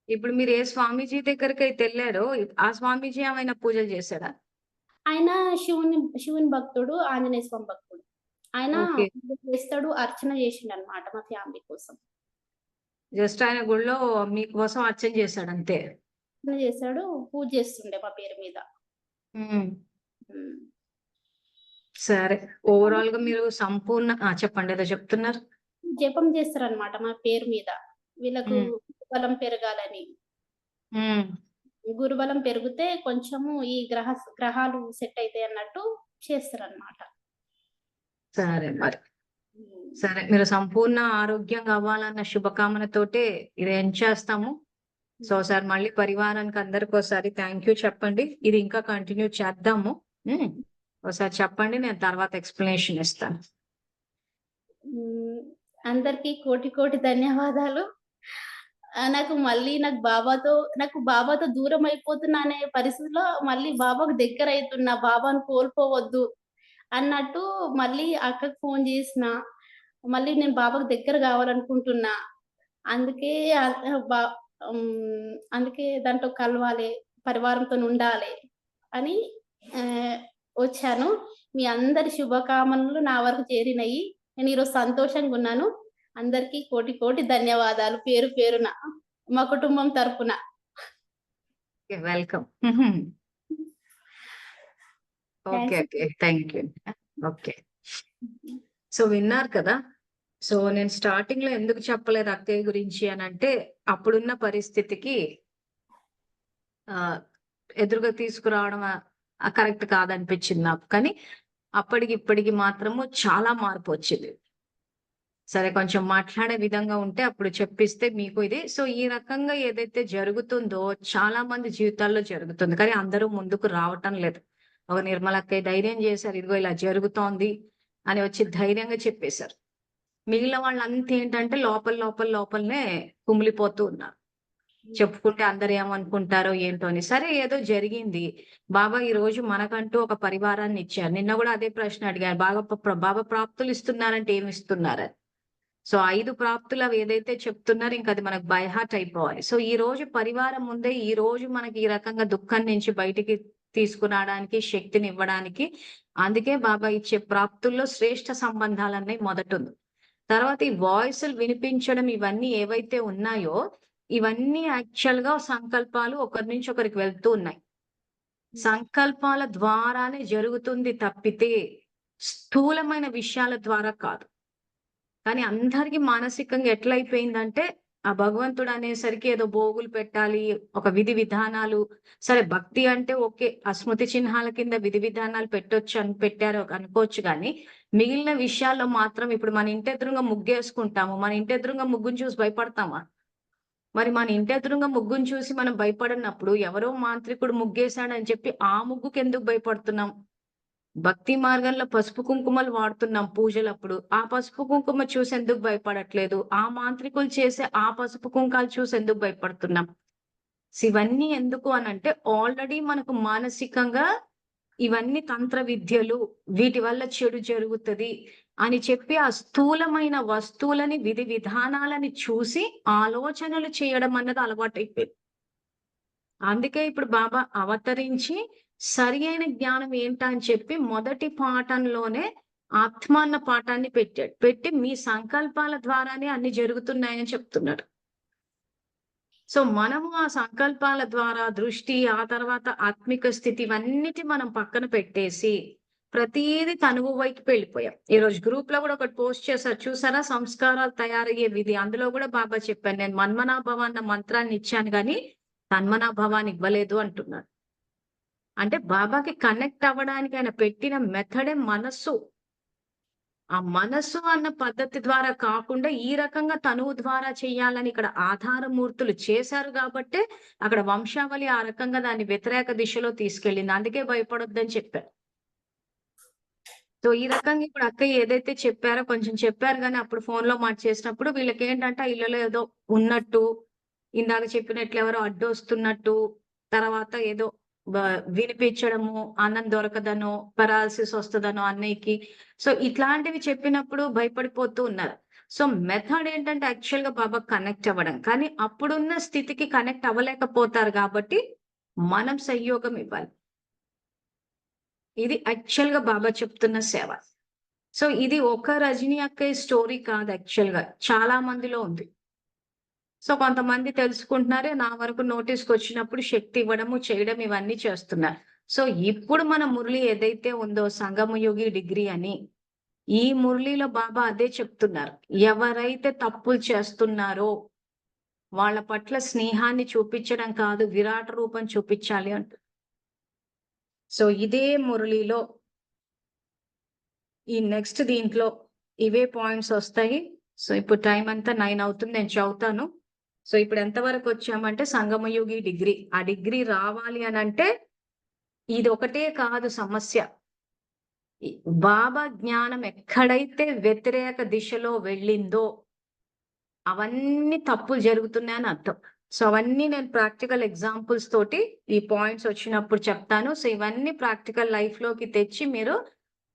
ఇప్పుడు మీరు ఏ స్వామీజీ దగ్గరికైతే ఎళ్లారో ఆ స్వామీజీ ఏమైనా పూజలు జేసాడా? ఆయన శివుని భక్తుడు, ఆంజనేయ స్వామి భక్తుడు. ఆయన ఓకే. పూజ చేస్తాడు, అర్చన చేసిండనమాట మా ఫ్యామిలీ కోసం. జస్ట్ ఆయన గుడిలో మీకోసం అర్చన జేసాడంతే. అర్చన చేసాడు, పూజ చేస్తుండే మా పేరు మీద. హ్మ్. హ్మ్. సరే. ఓవరాల్‌గా మీరు సంపూర్ణ చెప్పండి ఏదో చెప్తున్నారు? జపం చేస్తారనమాట మా పేరు మీద. వీళ్ళకు హ్మ్. బలం పెరగాలని. హ్మ్. గురుబలం పెరిగితే కొంచెము ఈ గ్రహాలు సెట్ అయితాయన్నట్టు చేస్తారనమాట. సరే మరి. హ్మ్. సరే. మీరు సంపూర్ణ ఆరోగ్యంగా అవ్వాలన్న శుభకామనతోటే ఇది ఎండ్ చేస్తాము. సో, హ్మ్. ఒకసారి మళ్ళీ పరివారానికి అందరికోసారి థాంక్ యూ చెప్పండి. ఇది ఇంకా కంటిన్యూ చేద్దాము. హ్మ్. ఒకసారి చెప్పండి, నేను తర్వాత ఎక్స్ప్లెనేషన్ ఇస్తాను. హ్మ్. అందరికీ కోటి కోటి ధన్యవాదాలు. నాకు బాబాతో దూరం అయిపోతున్నా అనే పరిస్థితిలో మళ్ళీ బాబాకు దగ్గరైతున్నా. బాబాను కోల్పోవద్దు అన్నట్టు మళ్ళీ అక్కకి ఫోను జేసిన. మళ్ళీ నేను బాబాకు దగ్గర గావాలనుకుంటున్నా. అందుకే ఆహ్, ఆహ్, బా అందుకే దాంట్లో కలవాలి, పరివారంతోనుండాలి అని ఆహ్, వచ్చాను. మీ అందరి శుభకామనలు నా వరకు చేరినయి. నేను ఈరోజు సంతోషంగున్నాను. అందరికీ కోటి కోటి ధన్యవాదాలు పేరు పేరున. మా కుటుంబం తరపున. Welcome. Okay. Thanks. Okay. Thank you. Okay. So విన్నారు కదా! సో నేను స్టార్టింగ్‌లో ఎందుకు చెప్పలేదు అక్కయ్య గురించి అనంటే, అప్పుడున్న పరిస్థితికి ఆహ్, ఎదురుగా తీసుకురావడం కరెక్ట్ కాదనిపించింది నాకు. కానీ అప్పటికి ఇప్పటికి మాత్రము చాలా మార్పొచ్చింది. సరే, కొంచెం మాట్లాడే విధంగా ఉంటే అప్పుడు చెప్పిస్తే మీకు ఇది. సో ఈ రకంగా ఏదైతే జరుగుతుందో చాలా మంది జీవితాల్లో జరుగుతుంది. కానీ అందరూ ముందుకు రావటం లేదు. ఒక నిర్మలక్కయ్య ధైర్యం చేశారు. ఇదిగో ఇలా జరుగుతోంది అని వచ్చి ధైర్యంగా చెప్పేశారు. మిగిలిన వాళ్ళంతా ఏంటంటే లోపలనే కుమిలిపోతూ ఉన్నారు. చెప్పుకుంటే అందరూ ఏమనుకుంటారో ఏంటో అని. సరే, ఏదో జరిగింది. బాబా ఈరోజు మనకంటూ ఒక పరివారాన్ని ఇచ్చారు. నిన్న కూడా అదే ప్రశ్న అడిగారు. బాబా ప్రాప్తులు ఇస్తున్నారంటే ఏమి ఇస్తున్నారని. సో 5 ప్రాప్తులు అవి ఏదైతే చెప్తున్నారో ఇంక అది మనకు బై హార్ట్ అయిపోవాలి. సో ఈ రోజు పరివారం ముందే ఈ రోజు మనకి ఈ రకంగా దుఃఖం నుంచి బయటికి తీసుకురావడానికి, శక్తినివ్వడానికి, అందుకే బాబా ఇచ్చే ప్రాప్తుల్లో శ్రేష్ఠ సంబంధాలన్నవి మొదటుంది. తర్వాత ఈ వాయిస్‌లు వినిపించడం ఇవన్నీ ఏవైతే ఉన్నాయో, ఇవన్నీ యాక్చువల్‌గా సంకల్పాలు ఒకరి నుంచి ఒకరికి వెళ్తూ ఉన్నాయి. సంకల్పాల ద్వారానే జరుగుతుంది తప్పితే, స్థూలమైన విషయాల ద్వారా కాదు. కానీ అందరికి మానసికంగా ఎట్లయిపోయిందంటే, ఆ భగవంతుడు అనేసరికి ఏదో భోగులు పెట్టాలి, ఒక విధి విధానాలు. సరే, భక్తి అంటే ఓకే. ఆ స్మృతి చిహ్నాల కింద విధి విధానాలు పెట్టొచ్చు అని పెట్టారు అనుకోవచ్చు గానీ, మిగిలిన విషయాల్లో మాత్రం ఇప్పుడు మన ఇంటెదురుంగా ముగ్గేసుకుంటాము. మన ఇంటెదురుంగా ముగ్గుని చూసి భయపడతామా? మరి మన ఇంటెదురుంగా ముగ్గుని చూసి మనం భయపడనప్పుడు, ఎవరో మాంత్రికుడు ముగ్గేశాడని చెప్పి ఆ ముగ్గుకెందుకు భయపడుతున్నాం? భక్తి మార్గంలో పసుపు కుంకుమలు వాడుతున్నాం పూజలప్పుడు. ఆ పసుపు కుంకుమ చూసి ఎందుకు భయపడట్లేదు? ఆ మాంత్రికులు చేసే ఆ పసుపు కుంకాలు చూసి ఎందుకు భయపడుతున్నాం? ఇవన్నీ ఎందుకు అనంటే, ఆల్రెడీ మనకు మానసికంగా ఇవన్నీ తంత్ర విద్యలు, వీటి వల్ల చెడు జరుగుతది అని చెప్పి ఆ స్థూలమైన వస్తువులని, విధి విధానాలని చూసి ఆలోచనలు చేయడం అన్నది అలవాటైపోయింది. అందుకే ఇప్పుడు బాబా అవతరించి సరియైన జ్ఞానం ఏంటా అని చెప్పి మొదటి పాఠంలోనే ఆత్మ అన్న పాఠాన్ని పెట్టాడు. పెట్టి మీ సంకల్పాల ద్వారానే అన్ని జరుగుతున్నాయని చెప్తున్నాడు. సో మనము ఆ సంకల్పాల ద్వారా దృష్టి, ఆ తర్వాత ఆత్మిక స్థితి ఇవన్నిటి మనం పక్కన పెట్టేసి, ప్రతీది తనువు వైపుకి వెళ్ళిపోయాం. ఈరోజు గ్రూప్‌లో కూడా ఒకటి పోస్ట్ చేశారు చూసారా? సంస్కారాలు తయారయ్యే విధి. అందులో కూడా బాబా చెప్పారు. నేను మన్మనాభవ అన్న మంత్రాన్ని ఇచ్చాను గానీ, తన్మనాభవాన్ని ఇవ్వలేదు అంటున్నాడు. అంటే బాబాకి కనెక్ట్ అవ్వడానికి ఆయన పెట్టిన మెథడే మనస్సు. ఆ మనస్సు అన్న పద్ధతి ద్వారా కాకుండా ఈ రకంగా తనువు ద్వారా చేయాలని ఇక్కడ ఆధారమూర్తులు చేశారు గాబట్టే, అక్కడ వంశావళి ఆ రకంగా దాన్ని వ్యతిరేక దిశలో తీసుకెళ్ళింది. అందుకే భయపడొద్దని చెప్పారు. సో ఈ రకంగా ఇప్పుడు అక్కయ్య ఏదైతే చెప్పారో కొంచెం చెప్పారు గానీ, అప్పుడు ఫోన్‌లో మాట చేసినప్పుడు వీళ్ళకేంటంటే ఆ ఇళ్ళలో ఏదో ఉన్నట్టు, ఇందాక చెప్పినట్లు ఎవరో అడ్డొస్తున్నట్టు, తర్వాత ఏదో బ వినిపించడము, అన్నం దొరకదనో, పెరాలిసిస్ వస్తదనో అన్నయ్యకి. సో ఇట్లాంటివి చెప్పినప్పుడు భయపడిపోతూ ఉన్నారు. సో మెథడ్ ఏంటంటే యాక్చువల్‌గా బాబాకి కనెక్ట్ అవ్వడం. కానీ అప్పుడున్న స్థితికి కనెక్ట్ అవ్వలేకపోతారు గాబట్టి, మనం సంయోగం ఇవ్వాలి. ఇది యాక్చువల్‌గా బాబా చెప్తున్న సేవ. సో ఇది ఒక రజనీ అక్కయ్య స్టోరీ కాదు యాక్చువల్‌గా. చాలా మందిలో ఉంది. సో కొంతమంది తెలుసుకుంటున్నారు. నా వరకు నోటీస్‌కొచ్చినప్పుడు శక్తి ఇవ్వడము, చేయడం ఇవన్నీ చేస్తున్నారు. సో ఇప్పుడు మన మురళి ఏదైతే ఉందో సంగమయుగి డిగ్రీ అని, ఈ మురళిలో బాబా అదే చెప్తున్నారు. ఎవరైతే తప్పులు చేస్తున్నారో వాళ్ళ పట్ల స్నేహాన్ని చూపించడం కాదు, విరాట రూపం చూపించాలి అంటారు. సో ఇదే మురళిలో ఈ నెక్స్ట్ దీంట్లో ఇవే పాయింట్స్ ఒస్తాయి. సో ఇప్పుడు టైం అంతా 9 అవుతుంది. నేను చదువుతాను. సో ఇప్పుడు ఎంత వరకు వచ్చామంటే సంగమయుగి డిగ్రీ. ఆ డిగ్రీ రావాలి అనంటే ఇది ఒకటే కాదు సమస్య. బాబా జ్ఞానం ఎక్కడైతే వ్యతిరేక దిశలో వెళ్ళిందో అవన్నీ తప్పులు జరుగుతున్నాయని అర్థం. సో అవన్నీ నేను ప్రాక్టికల్ ఎగ్జాంపుల్స్ తోటి ఈ పాయింట్స్ వచ్చినప్పుడు చెప్తాను. సో ఇవన్నీ ప్రాక్టికల్ లైఫ్ లోకి తెచ్చి మీరు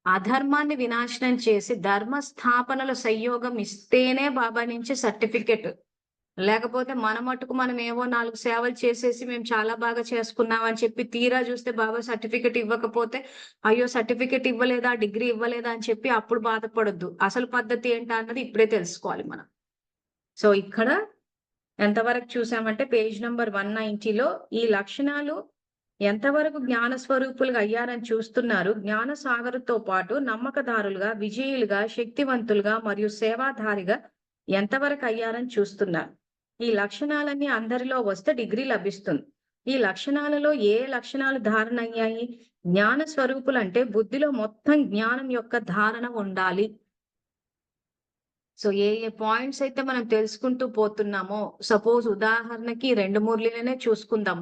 అధర్మాన్ని వినాశనం చేసి ధర్మ స్థాపనలో సంయోగం ఇస్తేనే బాబా నుంచి సర్టిఫికెట్. లేకపోతే మన మటుకు మనం ఏవో 4 సేవలు చేసేసి మేము చాలా బాగా చేసుకున్నాం అని చెప్పి తీరా చూస్తే బాబా సర్టిఫికెట్ ఇవ్వకపోతే అయ్యో సర్టిఫికెట్ ఇవ్వలేదా, డిగ్రీ ఇవ్వలేదా అని చెప్పి అప్పుడు బాధపడొద్దు. అసలు పద్ధతి ఏంటా అన్నది ఇప్పుడే తెలుసుకోవాలి మనం. సో ఇక్కడ ఎంతవరకు చూసామంటే పేజ్ నంబర్ 190లో ఈ లక్షణాలు ఎంతవరకు జ్ఞాన స్వరూపులుగా అయ్యారని చూస్తున్నారు. జ్ఞాన సాగరుతో పాటు నమ్మకదారులుగా, విజయులుగా, శక్తివంతులుగా మరియు సేవాధారిగా ఎంతవరకు అయ్యారని చూస్తున్నారు. ఈ లక్షణాలన్నీ అందరిలో వస్తే డిగ్రీ లభిస్తుంది. ఈ లక్షణాలలో ఏ లక్షణాలు ధారణ అయ్యాయి? జ్ఞాన స్వరూపులు అంటే బుద్ధిలో మొత్తం జ్ఞానం యొక్క ధారణ ఉండాలి. సో ఏ పాయింట్స్ అయితే మనం తెలుసుకుంటూ పోతున్నామో, సపోజ్ ఉదాహరణకి 2 మురళీలనే చూసుకుందాం.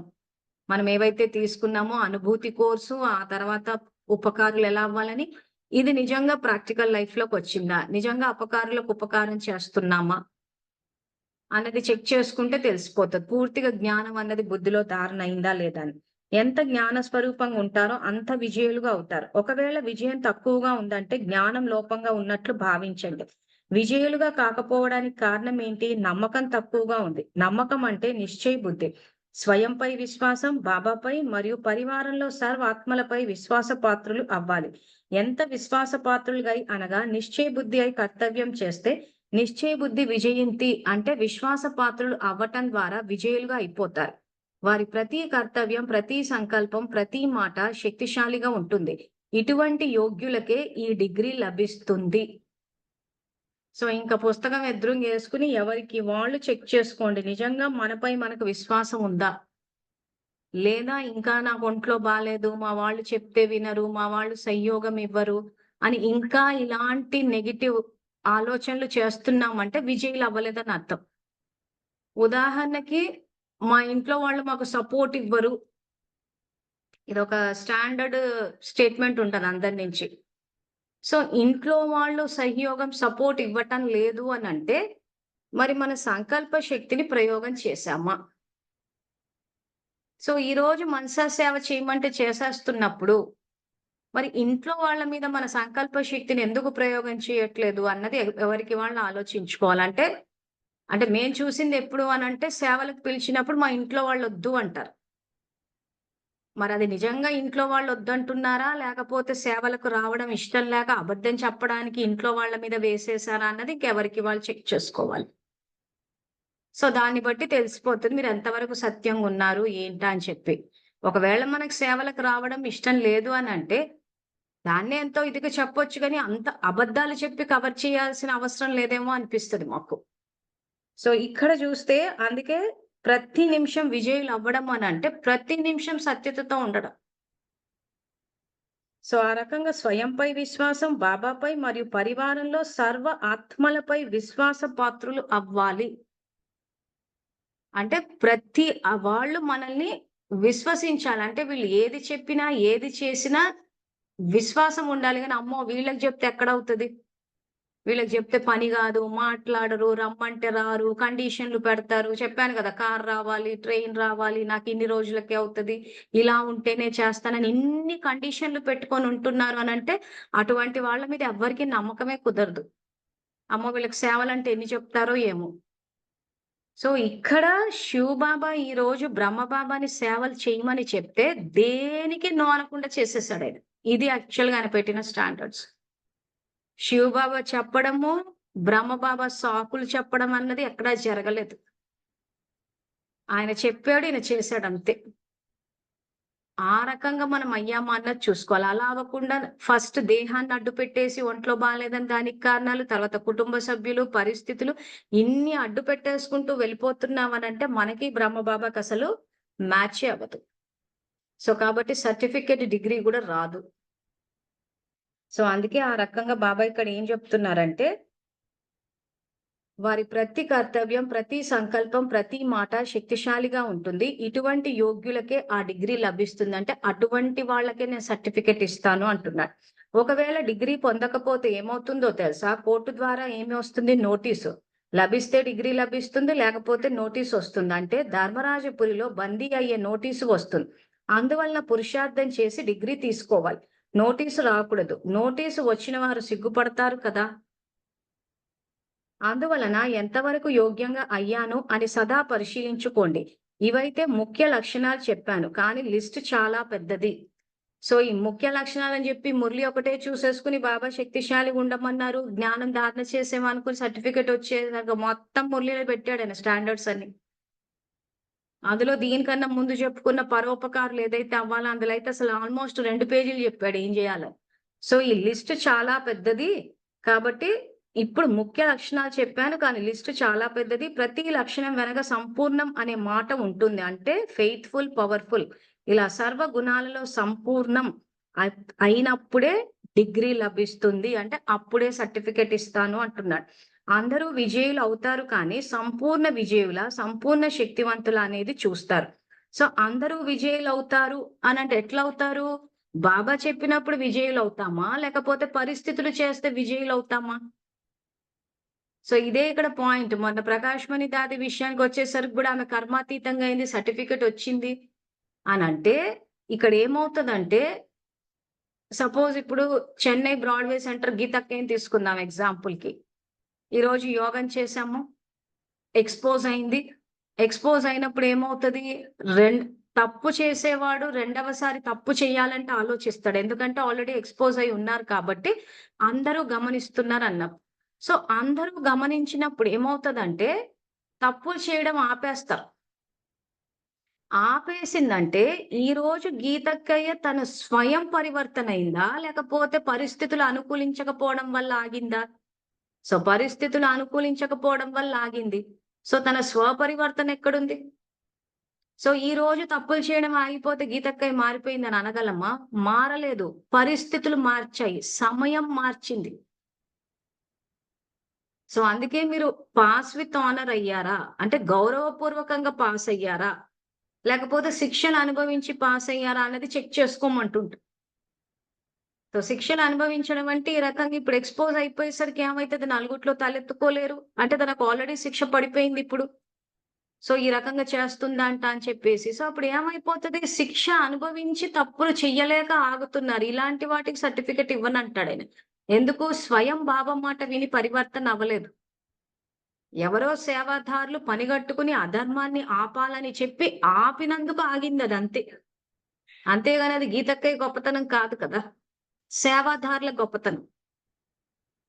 మనం ఏవైతే తీసుకున్నామో అనుభూతి కోర్సు, ఆ తర్వాత ఉపకారులు ఎలా అవ్వాలని, ఇది నిజంగా ప్రాక్టికల్ లైఫ్ లోకి వచ్చిందా, నిజంగా అపకారులకు ఉపకారం చేస్తున్నామా అన్నది చెక్ చేసుకుంటే తెలిసిపోతుంది. పూర్తిగా జ్ఞానం అన్నది బుద్ధిలో ధారణ అయిందా లేదా అని. ఎంత జ్ఞాన స్వరూపంగా ఉంటారో అంత విజయులుగా అవుతారు. ఒకవేళ విజయం తక్కువగా ఉందంటే జ్ఞానం లోపంగా ఉన్నట్లు భావించండి. విజయులుగా కాకపోవడానికి కారణం ఏంటి? నమ్మకం తక్కువగా ఉంది. నమ్మకం అంటే నిశ్చయ బుద్ధి, స్వయంపై విశ్వాసం, బాబాపై మరియు పరివారంలో సర్వాత్మలపై విశ్వాస పాత్రులు అవ్వాలి. ఎంత విశ్వాస పాత్రులుగా అనగా నిశ్చయ బుద్ధి అయి కర్తవ్యం చేస్తే, నిశ్చయ బుద్ధి విజయంతి అంటే విశ్వాస పాత్రులు అవ్వటం ద్వారా విజయులుగా అయిపోతారు. వారి ప్రతి కర్తవ్యం, ప్రతి సంకల్పం, ప్రతి మాట శక్తిశాలిగా ఉంటుంది. ఇటువంటి యోగ్యులకే ఈ డిగ్రీ లభిస్తుంది. సో ఇంకా పుస్తకం ఎదురుంగా వేసుకుని ఎవరికి వాళ్ళు చెక్ చేసుకోండి. నిజంగా మనపై మనకు విశ్వాసం ఉందా, లేదా ఇంకా నాకు ఒంట్లో బాలేదు, మా వాళ్ళు చెప్తే వినరు, మా వాళ్ళు సంయోగం ఇవ్వరు అని ఇంకా ఇలాంటి నెగిటివ్ ఆలోచనలు చేస్తున్నామంటే విజయులు అవ్వలేదని అర్థం. ఉదాహరణకి మా ఇంట్లో వాళ్ళు మాకు సపోర్ట్ ఇవ్వరు, ఇది ఒక స్టాండర్డ్ స్టేట్మెంట్ ఉంటది అందరి నుంచి. సో ఇంట్లో వాళ్ళు సహయోగం సపోర్ట్ ఇవ్వటం లేదు అని అంటే మరి మన సంకల్ప శక్తిని ప్రయోగం చేశామా? సో ఈ రోజు మనసా సేవ చేయమంటే చేసేస్తున్నప్పుడు మరి ఇంట్లో వాళ్ళ మీద మన సంకల్ప శక్తిని ఎందుకు ప్రయోగం చేయట్లేదు అన్నది ఎవరికి వాళ్ళు ఆలోచించుకోవాలంటే, అంటే మేము చూసింది ఎప్పుడు అని అంటే సేవలకు పిలిచినప్పుడు మా ఇంట్లో వాళ్ళు వద్దు అంటారు. మరి అది నిజంగా ఇంట్లో వాళ్ళు వద్దంటున్నారా, లేకపోతే సేవలకు రావడం ఇష్టం లేక అబద్ధం చెప్పడానికి ఇంట్లో వాళ్ళ మీద వేసేసారా అన్నది ఇంకెవరికి వాళ్ళు చెక్ చేసుకోవాలి. సో దాన్ని బట్టి తెలిసిపోతుంది మీరు ఎంతవరకు సత్యంగా ఉన్నారు ఏంటా అని చెప్పి. ఒకవేళ మనకు సేవలకు రావడం ఇష్టం లేదు అని అంటే దాన్నే ఎంతో ఇదిగా చెప్పొచ్చు కానీ అంత అబద్ధాలు చెప్పి కవర్ చేయాల్సిన అవసరం లేదేమో అనిపిస్తది మాకు. సో ఇక్కడ చూస్తే అందుకే ప్రతి నిమిషం విజయులు అవ్వడం అని అంటే ప్రతి నిమిషం సత్యతతో ఉండడం. సో ఆ రకంగా స్వయంపై విశ్వాసం, బాబాపై మరియు పరివారంలో సర్వ ఆత్మలపై విశ్వాస పాత్రులు అవ్వాలి. అంటే ప్రతి వాళ్ళు మనల్ని విశ్వసించాలి. అంటే వీళ్ళు ఏది చెప్పినా ఏది చేసినా విశ్వాసం ఉండాలి గానీ, అమ్మో! వీళ్ళకి జెప్తే ఎక్కడవుతది? వీళ్ళకి జెప్తే పని గాదు, మాట్లాడరు, రమ్మంటే రారు, కండిషన్‌లు పెడతారు. చెప్పాను గదా! కార్ రావాలి, ట్రైన్ రావాలి, నాకిన్ని రోజులకే అవుతది, ఇలా ఉంటేనే చేస్తానని ఇన్ని కండిషన్‌లు పెట్టుకొని ఉంటున్నారు అనంటే, అటువంటి వాళ్ళ మీద ఎవ్వరికీ నమ్మకమే కుదరదు. అమ్మో! వీళ్ళకి సేవలంటే ఎన్ని చెప్తారో ఏమో! సో ఇక్కడ శివబాబా ఈరోజు బ్రహ్మబాబాని సేవలు చేయమని చెప్తే, దేనికి నో అనకుండా చేసేసాడాయన. ఇది యాక్చువల్‌గా ఆయన పెట్టిన స్టాండర్డ్స్. శివబాబా చెప్పడము, బ్రహ్మబాబా సాకులు చెప్పడం అన్నది ఎక్కడా జరగలేదు. ఆయన చెప్పాడు, ఈయన చేశాడు అంతే. ఆ రకంగా మనం అయ్యామా అన్నది చూసుకోవాలి. అలా అవ్వకుండా ఫస్ట్ దేహాన్ని అడ్డు పెట్టేసి ఒంట్లో బాలేదని దానికి కారణాలు, తర్వాత కుటుంబ సభ్యులు, పరిస్థితులు ఇన్ని అడ్డు పెట్టేసుకుంటూ వెళ్ళిపోతున్నామనంటే మనకి బ్రహ్మబాబాకి అసలు మ్యాచే అవ్వదు. సో కాబట్టి సర్టిఫికేట్, డిగ్రీ కూడా రాదు. సో అందుకే ఆ రకంగా బాబా ఇక్కడ ఏం చెప్తున్నారంటే, వారి ప్రతి కర్తవ్యం, ప్రతి సంకల్పం, ప్రతి మాట శక్తిశాలిగా ఉంటుంది. ఇటువంటి యోగ్యులకే ఆ డిగ్రీ లభిస్తుంది. అంటే అటువంటి వాళ్ళకే నేను సర్టిఫికేట్ ఇస్తాను అంటున్నాడు. ఒకవేళ డిగ్రీ పొందకపోతే ఏమవుతుందో తెలుసా? కోర్టు ద్వారా ఏమి వస్తుంది? నోటీసు. లభిస్తే డిగ్రీ లభిస్తుంది, లేకపోతే నోటీస్ వస్తుంది. అంటే ధర్మరాజపురిలో బందీ అయ్యే నోటీసు వస్తుంది. అందువలన పురుషార్థం చేసి డిగ్రీ తీసుకోవాలి. నోటీసు రాకూడదు. నోటీసు వచ్చిన వారు సిగ్గుపడతారు కదా! అందువలన ఎంతవరకు యోగ్యంగా అయ్యాను అని సదా పరిశీలించుకోండి. ఇవైతే ముఖ్య లక్షణాలు చెప్పాను. కానీ లిస్ట్ చాలా పెద్దది. సో ఈ ముఖ్య లక్షణాలని చెప్పి మురళి ఒకటే చూసేసుకుని బాబా శక్తిశాలిగా ఉండమన్నారు. జ్ఞానం ధారణ చేసామనుకుని సర్టిఫికేట్ వచ్చేదాకా మొత్తం మురళిలో పెట్టాడు ఆయన స్టాండర్డ్స్ అన్ని. అందులో దీనికన్నా ముందు చెప్పుకున్న పరోపకారులు ఏదైతే అవ్వాలో అందులో అయితే అసలు ఆల్మోస్ట్ 2 పేజీలు చెప్పాడు ఏం చేయాలో. సో ఈ లిస్ట్ చాలా పెద్దది. కాబట్టి ఇప్పుడు ముఖ్య లక్షణాలు చెప్పాను, కానీ లిస్ట్ చాలా పెద్దది. ప్రతి లక్షణం వెనక సంపూర్ణం అనే మాట ఉంటుంది. అంటే ఫెయిత్ఫుల్, పవర్ఫుల్, ఇలా సర్వ గుణాలలో సంపూర్ణం అయినప్పుడే డిగ్రీ లభిస్తుంది. అంటే అప్పుడే సర్టిఫికెట్ ఇస్తాను అంటున్నాడు. అందరూ విజయులు అవుతారు, కానీ సంపూర్ణ విజయుల, సంపూర్ణ శక్తివంతుల అనేది చూస్తారు. సో అందరూ విజయులు అవుతారు అని అంటే ఎట్లా అవుతారు? బాబా చెప్పినప్పుడు విజయులు అవుతామా, లేకపోతే పరిస్థితులు చేస్తే విజయులు అవుతామా? సో ఇదే ఇక్కడ పాయింట్. మొన్న ప్రకాశ్మణి దాది విషయానికి వచ్చేసరికి కూడా ఆమె కర్మాతీతంగా అయింది, సర్టిఫికెట్ వచ్చింది అని అంటే ఇక్కడ ఏమవుతుందంటే, సపోజ్ ఇప్పుడు చెన్నై బ్రాడ్వే సెంటర్ గీతక్కని తీసుకుందాం ఎగ్జాంపుల్ కి. ఈ రోజు యోగం చేశాము, ఎక్స్పోజ్ అయింది. ఎక్స్పోజ్ అయినప్పుడు ఏమవుతుంది? తప్పు చేసేవాడు రెండవసారి తప్పు చేయాలంటే ఆలోచిస్తాడు. ఎందుకంటే ఆల్రెడీ ఎక్స్పోజ్ అయి ఉన్నారు కాబట్టి అందరూ గమనిస్తున్నారు అన్నప్పుడు. సో అందరూ గమనించినప్పుడు ఏమవుతుందంటే తప్పులు చేయడం ఆపేస్తారు. ఆపేసిందంటే ఈ రోజు గీతక్కయ్య తన స్వయం పరివర్తన అయిందా, లేకపోతే పరిస్థితులు అనుకూలించకపోవడం వల్ల ఆగిందా? సో పరిస్థితులు అనుకూలించకపోవడం వల్ల ఆగింది. సో తన స్వపరివర్తన ఎక్కడుంది? సో ఈ రోజు తప్పులు చేయడం ఆగిపోతే గీతక్కయ్య మారిపోయిందని అనగలమా? మారలేదు. పరిస్థితులు మార్చాయి, సమయం మార్చింది. సో అందుకే మీరు పాస్ విత్ ఆనర్ అయ్యారా అంటే గౌరవపూర్వకంగా పాస్ అయ్యారా, లేకపోతే శిక్షను అనుభవించి పాస్ అయ్యారా అన్నది చెక్ చేసుకోమంటుంటారు. సో శిక్షలు అనుభవించడం అంటే ఈ రకంగా ఇప్పుడు ఎక్స్పోజ్ అయిపోయేసరికి ఏమైతుంది? నలుగురిలో తలెత్తుకోలేరు. అంటే తనకు ఆల్రెడీ శిక్ష పడిపోయింది ఇప్పుడు. సో ఈ రకంగా చేస్తుందంట అని చెప్పేసి. సో అప్పుడు ఏమైపోతది? శిక్ష అనుభవించి తప్పులు చెయ్యలేక ఆగుతున్నారు. ఇలాంటి వాటికి సర్టిఫికెట్ ఇవ్వనంటాడు ఆయన. ఎందుకు? స్వయం బాబా మాట విని పరివర్తన అవ్వలేదు. ఎవరో సేవాదారులు పనిగట్టుకుని అధర్మాన్ని ఆపాలని చెప్పి ఆపినందుకు ఆగింది అదంతే. అంతేగాని అది గీతక్కయ్య గొప్పతనం కాదు కదా! సేవాదారుల గొప్పతనం.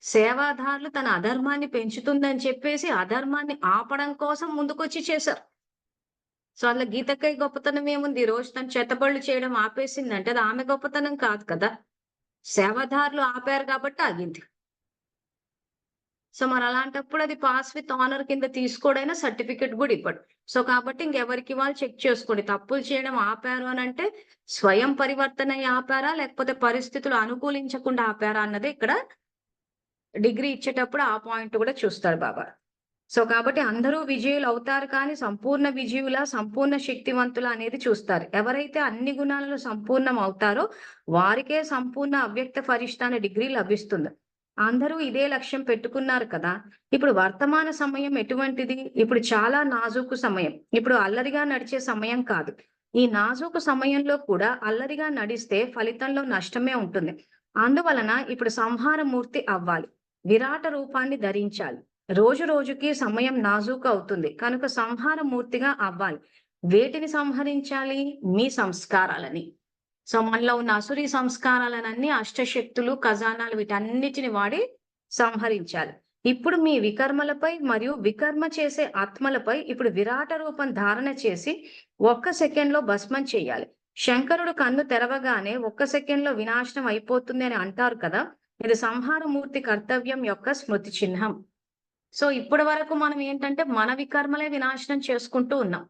సేవాదారులు తన అధర్మాన్ని పెంచుతుందని చెప్పేసి అధర్మాన్ని ఆపడం కోసం ముందుకొచ్చి చేశారు. సో అందులో గీతక్కయ్య గొప్పతనం ఏముంది? ఈ రోజు తను చేతబడులు చేయడం ఆపేసిందంటే అది ఆమె గొప్పతనం కాదు కదా! సేవాదారులు ఆపారు కాబట్టి ఆగింది. సో మరి అలాంటప్పుడు అది పాస్ విత్ ఆనర్ కింద తీసుకోడైనా సర్టిఫికెట్ కూడా ఇవ్వడు. సో కాబట్టి ఇంకెవరికి వాళ్ళు చెక్ చేసుకోండి. తప్పులు చేయడం ఆపారు అనంటే స్వయం పరివర్తన అయ్యి ఆపారా, లేకపోతే పరిస్థితులు అనుకూలించకుండా ఆపారా అన్నదే ఇక్కడ డిగ్రీ ఇచ్చేటప్పుడు ఆ పాయింట్ కూడా చూస్తాడు బాబా. సో కాబట్టి అందరూ విజయులు అవుతారు, కానీ సంపూర్ణ విజయుల, సంపూర్ణ శక్తివంతుల అనేది చూస్తారు. ఎవరైతే అన్ని గుణాలలో సంపూర్ణం అవుతారో వారికే సంపూర్ణ అవ్యక్త ఫరిష్ట అనే డిగ్రీ లభిస్తుంది. అందరూ ఇదే లక్ష్యం పెట్టుకున్నారు కదా! ఇప్పుడు వర్తమాన సమయం ఎటువంటిది? ఇప్పుడు చాలా నాజూకు సమయం. ఇప్పుడు అల్లరిగా నడిచే సమయం కాదు. ఈ నాజూకు సమయంలో కూడా అల్లరిగా నడిస్తే ఫలితంలో నష్టమే ఉంటుంది. అందువలన ఇప్పుడు సంహారమూర్తి అవ్వాలి. విరాట రూపాన్ని ధరించాలి. రోజు రోజుకి సమయం నాజూకు అవుతుంది. కనుక సంహారమూర్తిగా అవ్వాలి. వేటిని సంహరించాలి? మీ సంస్కారాలని. సో మనలో ఉన్న అసురీ సంస్కారాలనన్నీ అష్టశక్తులు, ఖజానాలు వీటన్నిటిని వాడి సంహరించాలి. ఇప్పుడు మీ వికర్మలపై మరియు వికర్మ చేసే ఆత్మలపై ఇప్పుడు విరాట రూపం ధారణ చేసి 1 సెకండ్‌లో భస్మం చేయాలి. శంకరుడు కన్ను తెరవగానే 1 సెకండ్‌లో వినాశనం అయిపోతుంది అని అంటారు కదా! ఇది సంహారమూర్తి కర్తవ్యం యొక్క స్మృతి చిహ్నం. సో ఇప్పటి వరకు మనం ఏంటంటే మన వికర్మలే వినాశనం చేసుకుంటూ ఉన్నాం.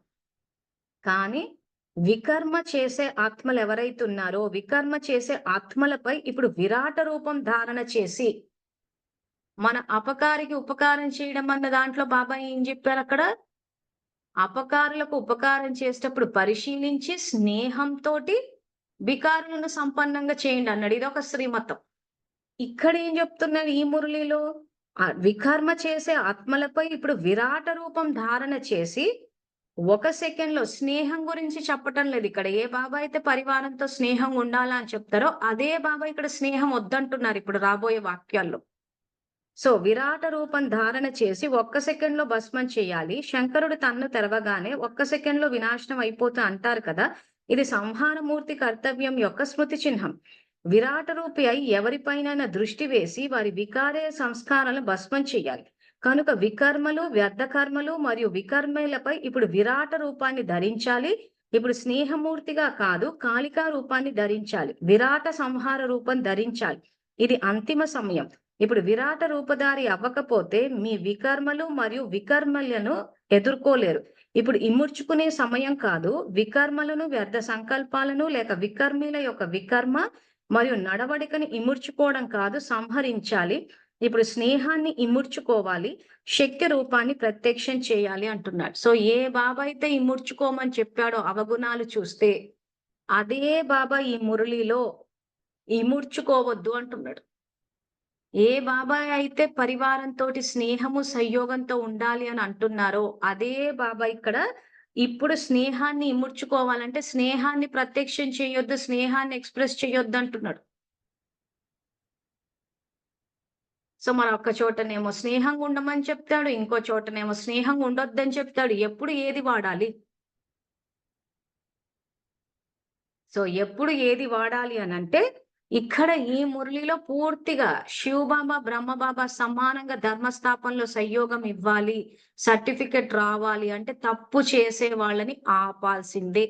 కానీ వికర్మ చేసే ఆత్మలు ఎవరైతే ఉన్నారో వికర్మ చేసే ఆత్మలపై ఇప్పుడు విరాట రూపం ధారణ చేసి మన అపకారికి ఉపకారం చేయడం అన్న దాంట్లో బాబా ఏం చెప్పారు అక్కడ? అపకారులకు ఉపకారం చేసేటప్పుడు పరిశీలించి స్నేహంతోటి వికారులను సంపన్నంగా చేయండి అన్నాడు. ఇదొక శ్రీమతం. ఇక్కడ ఏం చెప్తున్నారు ఈ మురళిలో? వికర్మ చేసే ఆత్మలపై ఇప్పుడు విరాట రూపం ధారణ చేసి 1 సెకండ్‌లో స్నేహం గురించి చెప్పటం లేదు ఇక్కడ. ఏ బాబా అయితే పరివారంతో స్నేహం ఉండాలా అని చెప్తారో, అదే బాబా ఇక్కడ స్నేహం వద్దంటున్నారు ఇప్పుడు రాబోయే వాక్యాల్లో. సో, విరాట రూపం ధారణ చేసి 1 సెకండ్‌లో భస్మం చేయాలి. శంకరుడు తన్ను తెరవగానే 1 సెకండ్‌లో వినాశనం అయిపోతా అంటారు కదా! ఇది సంహారమూర్తి కర్తవ్యం యొక్క స్మృతి చిహ్నం. విరాట రూపి అయి ఎవరిపైనైనా దృష్టి వేసి వారి వికారే సంస్కారాలను భస్మం చేయాలి. కనుక వికర్మలు, వ్యర్థ కర్మలు మరియు వికర్మలపై ఇప్పుడు విరాట రూపాన్ని ధరించాలి. ఇప్పుడు స్నేహమూర్తిగా కాదు, కాళికా రూపాన్ని ధరించాలి. విరాట సంహార రూపం ధరించాలి. ఇది అంతిమ సమయం. ఇప్పుడు విరాట రూపధారి అవ్వకపోతే మీ వికర్మలు మరియు వికర్మలను ఎదుర్కోలేరు. ఇప్పుడు ఇముడ్చుకునే సమయం కాదు. వికర్మలను, వ్యర్థ సంకల్పాలను లేక వికర్మీల యొక్క వికర్మ మరియు నడవడికని ఇముడ్చుకోవడం కాదు, సంహరించాలి. ఇప్పుడు స్నేహాన్ని ఇముడ్చుకోవాలి. శక్తి రూపాన్ని ప్రత్యక్షం చేయాలి అంటున్నాడు. సో ఏ బాబా అయితే ఇముడ్చుకోమని చెప్పాడో అవగుణాలు చూస్తే, అదే బాబా ఈ మురళిలో ఇముడ్చుకోవద్దు అంటున్నాడు. ఏ బాబాయ్ అయితే పరివారంతోటి స్నేహము, సంయోగంతో ఉండాలి అని అంటున్నారో, అదే బాబా ఇక్కడ ఇప్పుడు స్నేహాన్ని ఇముడ్చుకోవాలంటే స్నేహాన్ని ప్రత్యక్షం చేయొద్దు, స్నేహాన్ని ఎక్స్‌ప్రెస్ చేయొద్దు అంటున్నాడు. సో, మరొక్క చోటనేమో స్నేహంగా ఉండమని చెప్తాడు. ఇంకో చోటనేమో స్నేహంగా ఉండొద్దని చెప్తాడు. ఎప్పుడు ఏది వాడాలి? సో, ఎప్పుడు ఏది వాడాలి అనంటే, ఇక్కడ ఈ మురళిలో పూర్తిగా శివబాబా, బ్రహ్మబాబా సమానంగా ధర్మస్థాపనలో సంయోగం ఇవ్వాలి. సర్టిఫికేట్ రావాలి అంటే తప్పు చేసే వాళ్ళని ఆపాల్సిందే.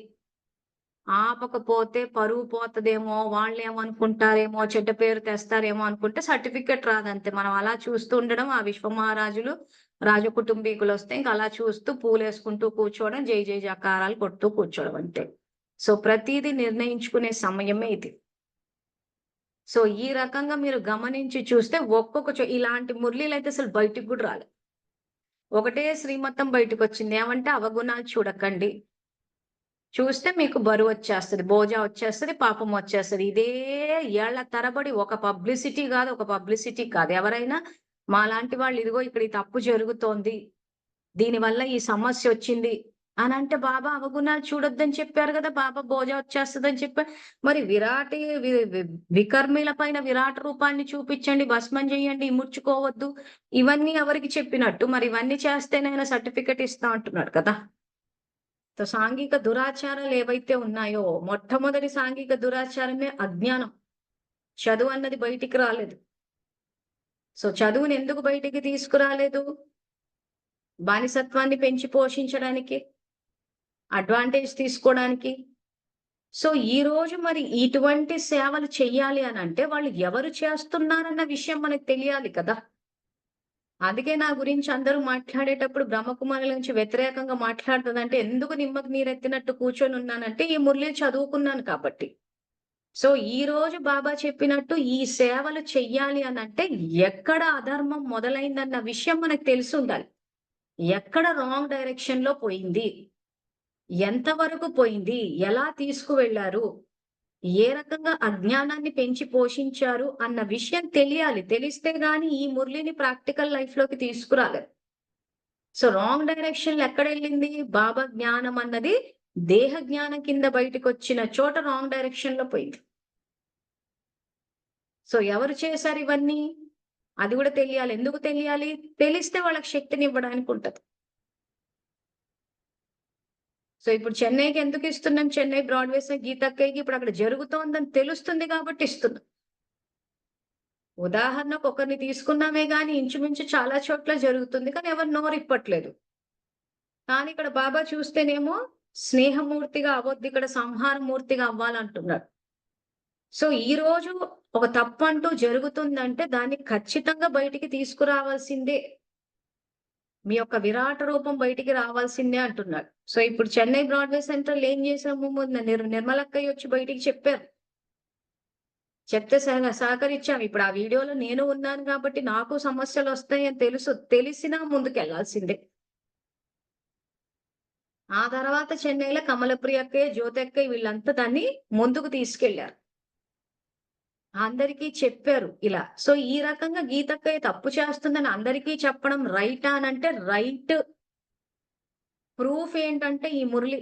ఆపకపోతే పరువు పోతదేమో, వాళ్ళేమనుకుంటారేమో, చెడ్డ పేరు తెస్తారేమో అనుకుంటే సర్టిఫికేట్ రాదంతే. మనం అలా చూస్తూ ఉండడం, ఆ విశ్వమహారాజులు, రాజకుటుంబీకులొస్తే ఇంక అలా చూస్తూ పూలేసుకుంటూ కూర్చోవడం, జై జై జకారాలు కొడుతూ కూర్చోవడం అంతే. సో, ప్రతీదీ నిర్ణయించుకునే సమయమే ఇది. సో, ఈ రకంగా మీరు గమనించి చూస్తే ఒక్కొక్క ఇలాంటి మురళీలైతే అసలు బయటికి గూడా రాలే. ఒకటే శ్రీమతం బయటకొచ్చింది. ఏమంటే అవగుణాలు చూడకండి. చూస్తే మీకు బరువొచ్చేస్తది. బోజా వచ్చేస్తది, పాపం వచ్చేస్తది. ఇదే ఏళ్ల తరబడి ఒక పబ్లిసిటీ కాదు. ఎవరైనా మాలాంటి వాళ్ళు ఇదిగో ఇక్కడ ఈ తప్పు జరుగుతోంది. దీనివల్ల ఈ సమస్యొచ్చింది అనంటే బాబా అవగుణాలు చూడొద్దని చెప్పారు గదా! బాబా బోజా వచ్చేస్తదని చెప్పారు. మరి విరాటి వి వి వికర్మిల పైన విరాట రూపాన్ని చూపిచ్చండి, భస్మం జేయండి, ఇముడ్చుకోవద్దు. ఇవన్నీ ఎవరికి చెప్పినట్టు? మరి ఇవన్నీ చేస్తేనే ఆయన సర్టిఫికేట్ ఇస్తా అంటున్నాడు కదా! సో, సాంఘిక దురాచారాలు ఏవైతే ఉన్నాయో, మొట్టమొదటి సాంఘిక దురాచారమే అజ్ఞానం. చదువన్నది బయటికి రాలేదు. సో, చదువుని ఎందుకు బయటికి తీసుకురాలేదు? బానిసత్వాన్ని పెంచి పోషించడానికి, అడ్వాంటేజ్ తీసుకోవడానికి. సో, ఈరోజు మరి ఇటువంటి సేవలు చెయ్యాలి అనంటే, వాళ్ళు ఎవరు చేస్తున్నారన్న విషయం మనకు తెలియాలి కదా! అందుకే నా గురించి అందరూ మాట్లాడేటప్పుడు బ్రహ్మకుమారుల నుంచి వ్యతిరేకంగా మాట్లాడుతదంటే, ఎందుకు నిమ్మకు నీరెత్తినట్టు కూర్చొనున్నానంటే, ఈ మురళిలు చదువుకున్నాను కాబట్టి. సో, ఈరోజు బాబా చెప్పినట్టు ఈ సేవలు చెయ్యాలి అనంటే, ఎక్కడ అధర్మం మొదలైందన్న విషయం మనకు తెలిసుండాలి. ఎక్కడ రాంగ్ డైరెక్షన్‌లో పోయింది? ఎంతవరకు పోయింది? ఎలా తీసుకువెళ్లారు? ఏ రకంగా అజ్ఞానాన్ని పెంచి పోషించారు అన్న విషయం తెలియాలి. తెలిస్తే గాని ఈ మురళిని ప్రాక్టికల్ లైఫ్‌లోకి తీసుకురాలేరు. సో, రాంగ్ డైరెక్షన్‌లో ఎక్కడెళ్ళింది? బాబా జ్ఞానం అన్నది దేహ జ్ఞానం కింద బయటికొచ్చిన చోట రాంగ్ డైరెక్షన్‌లో పోయింది. సో, ఎవరు చేశారు ఇవన్నీ? అది గూడా తెలియాలి. ఎందుకు తెలియాలి? తెలిస్తే వాళ్ళకి శక్తినివ్వడానికి ఉంటది. సో, ఇప్పుడు చెన్నైకి ఎందుకు ఇస్తున్నాం? చెన్నై బ్రాడ్‌వేస్ గీతక్కయ్యకి ఇప్పుడు అక్కడ జరుగుతోందని తెలుస్తుంది కాబట్టి ఇస్తున్నాం. ఉదాహరణకు ఒకరిని తీసుకున్నామే గాని ఇంచుమించు చాలా చోట్ల జరుగుతుంది. కానీ ఎవరు నోరిప్పట్లేదు. కానీ ఇక్కడ బాబా చూస్తేనేమో స్నేహమూర్తిగా అవ్వొద్దు, ఇక్కడ సంహారమూర్తిగా అవ్వాలంటున్నాడు. సో, ఈరోజు ఒక తప్పంటూ జరుగుతుందంటే దాన్ని ఖచ్చితంగా బయటికి తీసుకురావాల్సిందే. మీ యొక్క విరాట రూపం బయటికి రావాల్సిందే అంటున్నాడు. సో, ఇప్పుడు చెన్నై బ్రాడ్‌వే సెంట్రల్ ఏం చేసాము మొన్న నిర్మలక్కయ్య వచ్చి బయటికి చెప్పారు. చెప్తే సహకరించాం. ఇప్పుడు ఆ వీడియోలో నేను ఉన్నాను కాబట్టి నాకు సమస్యలొస్తాయని తెలుసు. తెలిసినా ముందుకెళ్ళాల్సిందే. ఆ తర్వాత చెన్నైలో కమలప్రియ అక్కయ్య, జ్యోతి అక్కయ్య వీళ్ళంతా దాన్ని ముందుకు తీసుకెళ్లారు. అందరికీ చెప్పారు ఇలా. సో, ఈ రకంగా గీతక్కయ్య తప్పు చేస్తుందని అందరికీ చెప్పడం రైటా అనంటే రైట్. ప్రూఫ్ ఏంటంటే ఈ మురళి.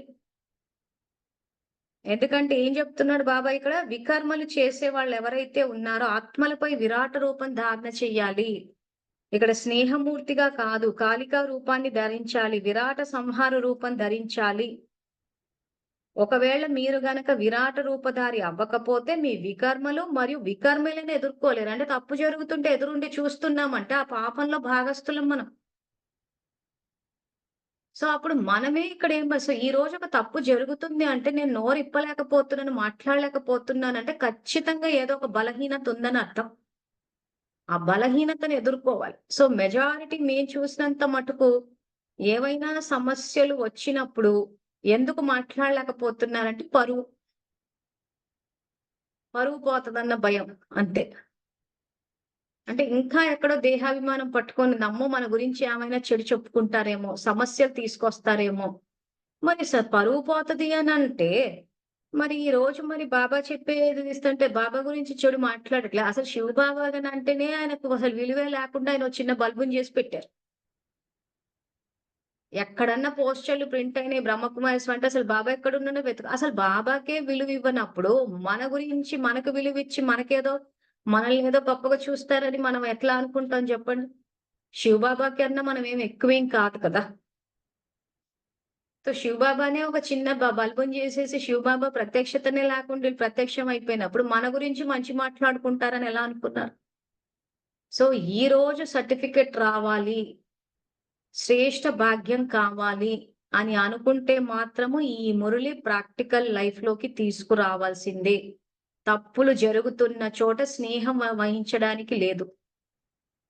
ఎందుకంటే ఏం చెప్తున్నాడు బాబా ఇక్కడ? వికర్మలు చేసేవాళ్ళు ఎవరైతే ఉన్నారో ఆత్మలపై విరాట రూపం ధారణ చెయ్యాలి. ఇక్కడ స్నేహమూర్తిగా కాదు, కాళికా రూపాన్ని ధరించాలి, విరాట సంహార రూపం ధరించాలి. ఒకవేళ మీరు గనక విరాట రూపధారి అవ్వకపోతే మీ వికర్మలు మరియు వికర్మలను ఎదుర్కోలేరు. అంటే తప్పు జరుగుతుంటే ఎదురుండి చూస్తున్నామంటే ఆ పాపంలో భాగస్థులం మనం. సో అప్పుడు మనమే ఇక్కడ సో ఈ రోజు ఒక తప్పు జరుగుతుంది అంటే నేను నోరు ఇప్పలేకపోతున్నాను, మాట్లాడలేకపోతున్నాను అంటే ఖచ్చితంగా ఏదో ఒక బలహీనత ఉందని అర్థం. ఆ బలహీనతను ఎదుర్కోవాలి. సో మెజారిటీ మేము చూసినంత మటుకు ఏవైనా సమస్యలు వచ్చినప్పుడు ఎందుకు మాట్లాడలేకపోతున్నారంటే పరువు పోతదన్న భయం అంతే. అంటే ఇంకా ఎక్కడో దేహాభిమానం పట్టుకొని నమ్మో మన గురించి ఏమైనా చెడు చెప్పుకుంటారేమో, సమస్యలు తీసుకొస్తారేమో. మరి పరువు పోతది అనంటే, మరి ఈ రోజు మరి బాబా చెప్పేది ఇస్తుంటే బాబా గురించి చెడు మాట్లాడట్లే. అసలు శివబాబా అంటేనే ఆయనకు అసలు విలువే లేకుండా ఆయన ఒక చిన్న బల్బుని చేసి పెట్టారు. ఎక్కడన్నా పోస్టర్లు ప్రింట్ అయినాయి బ్రహ్మకుమారిస్ అంటే అసలు బాబా ఎక్కడున్నాడో అసలు బాబాకే విలువ ఇవ్వనప్పుడు మన గురించి మనకు విలువ ఇచ్చి మనల్ని ఏదో గొప్పగా చూస్తారని మనం ఎట్లా అనుకుంటాం చెప్పండి? శివబాబా కన్నా మనం ఏం ఎక్కువేం కాదు కదా! సో శివబాబానే ఒక చిన్న బల్బుని చేసేసి శివబాబా ప్రత్యక్షతనే లేకుండా వీళ్ళు ప్రత్యక్షం అయిపోయినప్పుడు మన గురించి మంచి మాట్లాడుకుంటారని ఎలా అనుకున్నారు? సో ఈ రోజు సర్టిఫికెట్ రావాలి, శ్రేష్ఠ భాగ్యం కావాలి అని అనుకుంటే మాత్రము ఈ మురళి ప్రాక్టికల్ లైఫ్ లోకి తీసుకురావాల్సిందే. తప్పులు జరుగుతున్న చోట స్నేహం వహించడానికి లేదు.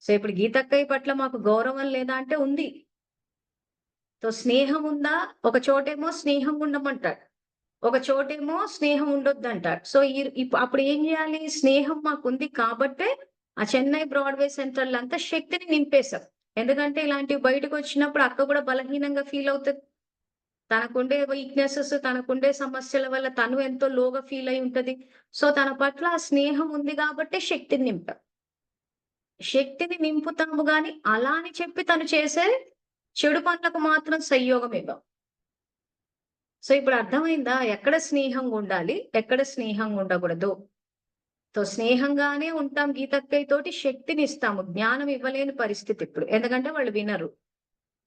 సో ఇప్పుడు గీతక్కయ్య పట్ల మాకు గౌరవం లేదా అంటే ఉంది. సో స్నేహం ఉందా? ఒక చోటేమో స్నేహం ఉండమంటాడు, ఒక చోటేమో స్నేహం ఉండొద్దంటాడు. సో అప్పుడు ఏం చేయాలి? స్నేహం మాకుంది కాబట్టే ఆ చెన్నై బ్రాడ్వే సెంట్రల్ అంతా శక్తిని నింపేశాం. ఎందుకంటే ఇలాంటివి బయటకు వచ్చినప్పుడు అక్క కూడా బలహీనంగా ఫీల్ అవుతది. తనకుండే వీక్‌నెసెస్, తనకుండే సమస్యల వల్ల తను ఎంతో లోగా ఫీల్ అయి ఉంటది. సో తన పట్ల ఆ స్నేహం ఉంది గాబట్టే శక్తిని నింపాం. శక్తిని నింపుతాము గాని, అలా అని చెప్పి తను చేసే చెడు పనులకు మాత్రం సంయోగం ఇవ్వం. సో ఇప్పుడు అర్థమైందా? ఎక్కడ స్నేహంగుండాలి, ఎక్కడ స్నేహంగుండకూడదు. సో స్నేహంగానే ఉంటాం గీతక్కయ్య తోటి, శక్తినిస్తాము. జ్ఞానం ఇవ్వలేని పరిస్థితి ఇప్పుడు. ఎందుకంటే వాళ్ళు వినరు.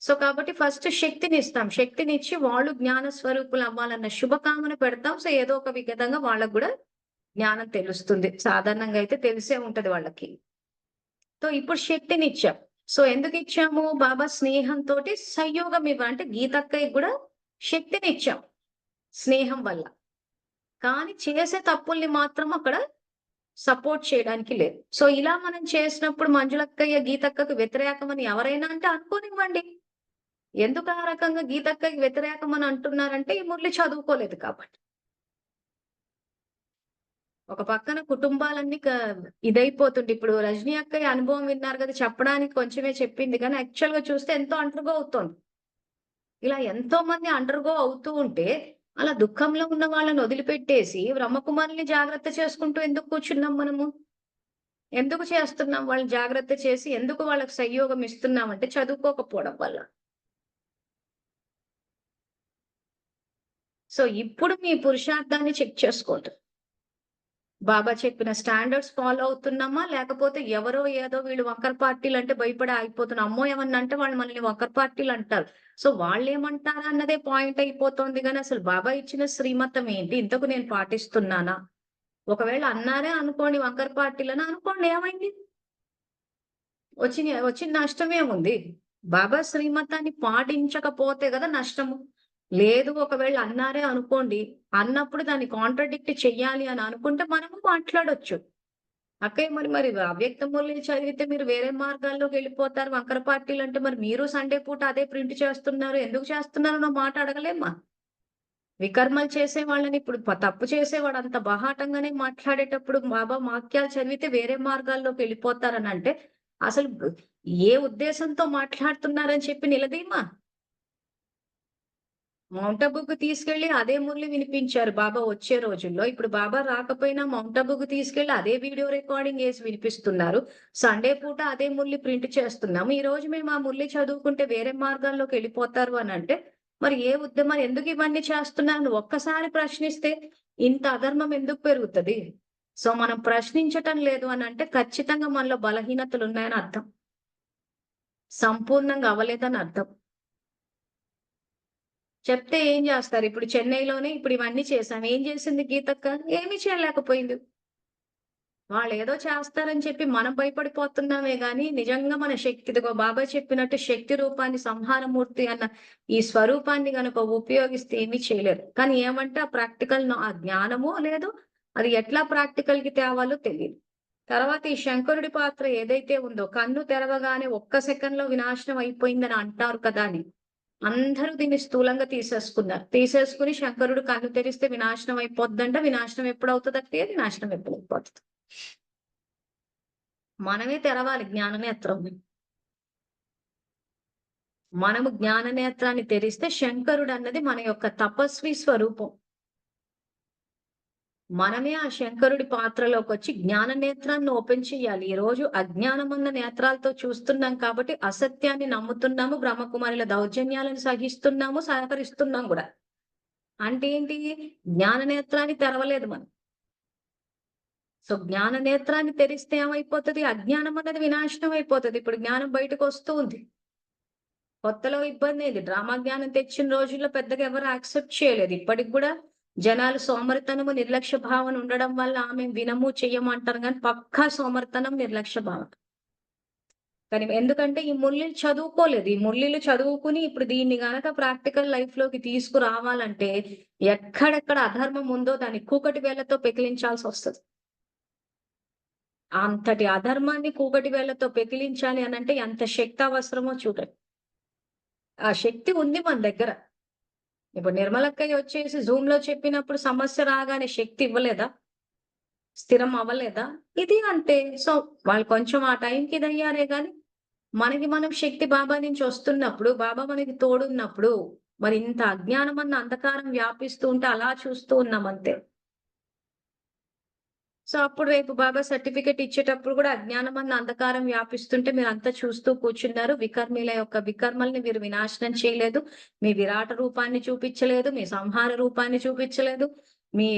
సో కాబట్టి ఫస్ట్ శక్తినిస్తాం. శక్తినిచ్చి వాళ్ళు జ్ఞాన స్వరూపులు అవ్వాలన్న శుభకామన పెడతాం. సో ఏదో ఒక విధంగా వాళ్ళకి గూడా జ్ఞానం తెలుస్తుంది. సాధారణంగా అయితే తెలిసే ఉంటది వాళ్ళకి. సో ఇప్పుడు శక్తినిచ్చాం. సో ఎందుకిచ్చాము? బాబా స్నేహంతోటి సంయోగం అంటే గీతక్కయ్యకి గూడా శక్తినిచ్చాం స్నేహం వల్ల. కానీ చేసే తప్పుల్ని మాత్రం అక్కడ సపోర్ట్ చేయడానికి లేదు. సో ఇలా మనం చేసినప్పుడు మంజులక్కయ్య, గీతక్కకు వ్యతిరేకమని ఎవరైనా అంటే అనుకోనివ్వండి. ఎందుకు ఆ రకంగా గీతక్కకి వ్యతిరేకం అని అంటున్నారంటే ఈ మురళి చదువుకోలేదు కాబట్టి. ఒక పక్కన కుటుంబాలన్నీ ఇదైపోతుంటే ఇప్పుడు రజనీ అక్కయ్య అనుభవం విన్నారు కదా! చెప్పడానికి కొంచెమే చెప్పింది కానీ యాక్చువల్‌గా చూస్తే ఎంతో అండర్‌గో అవుతోంది. ఇలా ఎంతో మంది అండర్‌గో అవుతూ ఉంటే అలా దుఃఖంలో ఉన్న వాళ్ళని వదిలిపెట్టేసి బ్రహ్మకుమారిని జాగ్రత్త చేసుకుంటూ ఎందుకు కూర్చున్నాం మనము? ఎందుకు చేస్తున్నాం? వాళ్ళని జాగ్రత్త చేసి ఎందుకు వాళ్ళకి సంయోగం ఇస్తున్నామంటే చదువుకోకపోవడం వల్ల. సో ఇప్పుడు మీ పురుషార్థాన్ని చెక్ చేసుకోండి. బాబా చెప్పిన స్టాండర్డ్స్ ఫాలో అవుతున్నామా? లేకపోతే ఎవరో ఏదో వీళ్ళు వంకర పార్టీలంటే భయపడి ఆగిపోతున్నాం. అమ్మో! ఏమన్నా అంటే వాళ్ళు మనల్ని వంకర పార్టీలంటారు. సో వాళ్ళేమంటారా అన్నదే పాయింట్ అయిపోతోంది గానీ అసలు బాబా ఇచ్చిన శ్రీమతం ఏంటి? ఇంతకు నేను పాటిస్తున్నానా? ఒకవేళ అన్నారే అనుకోండి వంకర పార్టీలని అనుకోండి ఏమైంది? వచ్చిన నష్టమేముంది? బాబా శ్రీమతాన్ని పాటించకపోతే గదా నష్టము. లేదు ఒకవేళ అన్నారే అనుకోండి, అన్నప్పుడు దాన్ని కాంట్రాడిక్ట్ చెయ్యాలి అని అనుకుంటే మనము మాట్లాడొచ్చు. అక్కయ్య మరి అవ్యక్త మురళి చదివితే మీరు వేరే మార్గాల్లోకెళ్ళిపోతారు. వంకర పార్టీలంటే మరి మీరు సండే పూట అదే ప్రింట్ చేస్తున్నారు. ఎందుకు చేస్తున్నారో నా మాట అడగలేమా? వికర్మలు చేసే వాళ్ళని ఇప్పుడు తప్పు చేసేవాడు అంత బాహాటంగానే మాట్లాడేటప్పుడు బాబా వాక్యాలు చదివితే వేరే మార్గాల్లోకెళ్ళిపోతారనంటే అసలు ఏ ఉద్దేశంతో మాట్లాడుతున్నారని చెప్పి నిలదీయమా? మౌంట్ అబుకు తీసుకెళ్లి అదే మురళి వినిపించారు బాబా వచ్చే రోజుల్లో. ఇప్పుడు బాబా రాకపోయినా మౌంట్ అబుకు తీసుకెళ్లి అదే వీడియో రికార్డింగ్ చేసి వినిపిస్తున్నారు. సండే పూట అదే మురళి ప్రింట్ చేస్తున్నాము. ఈ రోజు మేము ఆ మురళి చదువుకుంటే వేరే మార్గాల్లోకి వెళ్ళిపోతారు అని అంటే, మరి ఏ ఉద్యమం ఎందుకు ఇవన్నీ చేస్తున్నారని ఒక్కసారి ప్రశ్నిస్తే ఇంత అధర్మం ఎందుకు పెరుగుతది? సో మనం ప్రశ్నించటం లేదు అని అంటే ఖచ్చితంగా మనలో బలహీనతలు ఉన్నాయని అర్థం. సంపూర్ణంగా అవ్వలేదని అర్థం. చెప్తే ఏం జేస్తారు? ఇప్పుడు చెన్నైలోనే ఇప్పుడు ఇవన్నీ చేశాం. ఏం జేసింది గీతక్క? ఏమీ చేయలేకపోయింది. వాళ్ళేదో చేస్తారని చెప్పి మనం భయపడిపోతున్నామే గానీ, నిజంగా మన శక్తి ఇదిగో బాబాయ్ చెప్పినట్టు శక్తి రూపాన్ని సంహారమూర్తి అన్న ఈ స్వరూపాన్ని గనుక ఉపయోగిస్తే ఏమీ చేయలేరు. కానీ ఏమంటే ఆ ఆ జ్ఞానమో లేదు, అది ఎట్లా ప్రాక్టికల్‌కి తేవాలో తెలీదు. తర్వాత ఈ శంకరుడి పాత్ర ఏదైతే ఉందో, కన్ను తెరవగానే ఒక్క సెకన్‌లో వినాశనం అయిపోయిందని అంటారు కదా అని. అందరూ దీన్ని స్థూలంగా తీసేసుకున్నారు. తీసేసుకొని శంకరుడు కన్ను తెరిస్తే వినాశనం అయిపోద్దంట. వినాశనం ఎప్పుడవుతదంటే వినాశనం ఎప్పుడైపోతది. మనమే తెరవాలి జ్ఞాన నేత్రం. మనము జ్ఞాన నేత్రాన్ని తెరిస్తే శంకరుడు అన్నది మన యొక్క తపస్వి స్వరూపం. మనమే ఆ శంకరుడి పాత్రలోకొచ్చి జ్ఞాన నేత్రాన్ని ఓపెన్ చేయాలి. ఈరోజు అజ్ఞానమన్న నేత్రాలతో చూస్తున్నాం కాబట్టి అసత్యాన్ని నమ్ముతున్నాము. బ్రహ్మకుమారుల దౌర్జన్యాలను సహిస్తున్నాము, సహకరిస్తున్నాం గూడా. అంటే ఏంటి? జ్ఞాన నేత్రాన్ని తెరవలేదు మనం. సో జ్ఞాన నేత్రాన్ని తెరిస్తే ఏమైపోతది? అజ్ఞానం అన్నది వినాశనం అయిపోతది. ఇప్పుడు జ్ఞానం బయటకొస్తూ ఉంది. కొత్తలో ఇబ్బందేంది. డ్రామా జ్ఞానం తెచ్చిన రోజుల్లో పెద్దగా ఎవరు యాక్సెప్ట్ చేయలేదు. ఇప్పటికి గూడా జనాలు సోమరితనము, నిర్లక్ష్య భావన ఉండడం వల్ల మేము వినము, చెయ్యము అంటారు గానీ పక్కా సోమరితనం, నిర్లక్ష్య భావన. కానీ ఎందుకంటే ఈ ముల్లీలు చదువుకోలేదు. ఈ ముల్లీలు చదువుకుని ఇప్పుడు దీన్ని గనక ప్రాక్టికల్ లైఫ్‌లోకి తీసుకురావాలంటే ఎక్కడెక్కడ అధర్మం ఉందో దాన్ని కూకటి వేళ్ళతో పెకిలించాల్సొస్తది. అంతటి అధర్మాన్ని కూకటి వేళ్ళతో పెకిలించాలి అనంటే ఎంత శక్తి అవసరమో చూడండి. ఆ శక్తి ఉంది మన దగ్గర. ఇప్పుడు నిర్మలక్కయ్య వచ్చేసి జూమ్‌లో చెప్పినప్పుడు సమస్య రాగానే శక్తి ఇవ్వలేదా? స్థిరం అవ్వలేదా? ఇది అంతే. సో, వాళ్ళు కొంచెం ఆ టైంకి ఇదయ్యారే గానీ, మనకి మనం శక్తి బాబా నుంచి వస్తున్నప్పుడు, బాబా మనకి తోడున్నప్పుడు, మరి ఇంత అజ్ఞానం అన్న అంధకారం వ్యాపిస్తూ ఉంటే అలా చూస్తూ ఉన్నామంతే. సో, అప్పుడు రేపు బాబా సర్టిఫికేట్ ఇచ్చేటప్పుడు గూడా అజ్ఞానమన్న అంధకారం వ్యాపిస్తుంటే మీరంతా చూస్తూ కూర్చున్నారు. వికర్మీల యొక్క వికర్మల్ని మీరు వినాశనం చేయలేదు. మీ విరాట రూపాన్ని చూపిచ్చలేదు. మీ సంహార రూపాన్ని చూపిచ్చలేదు. మీ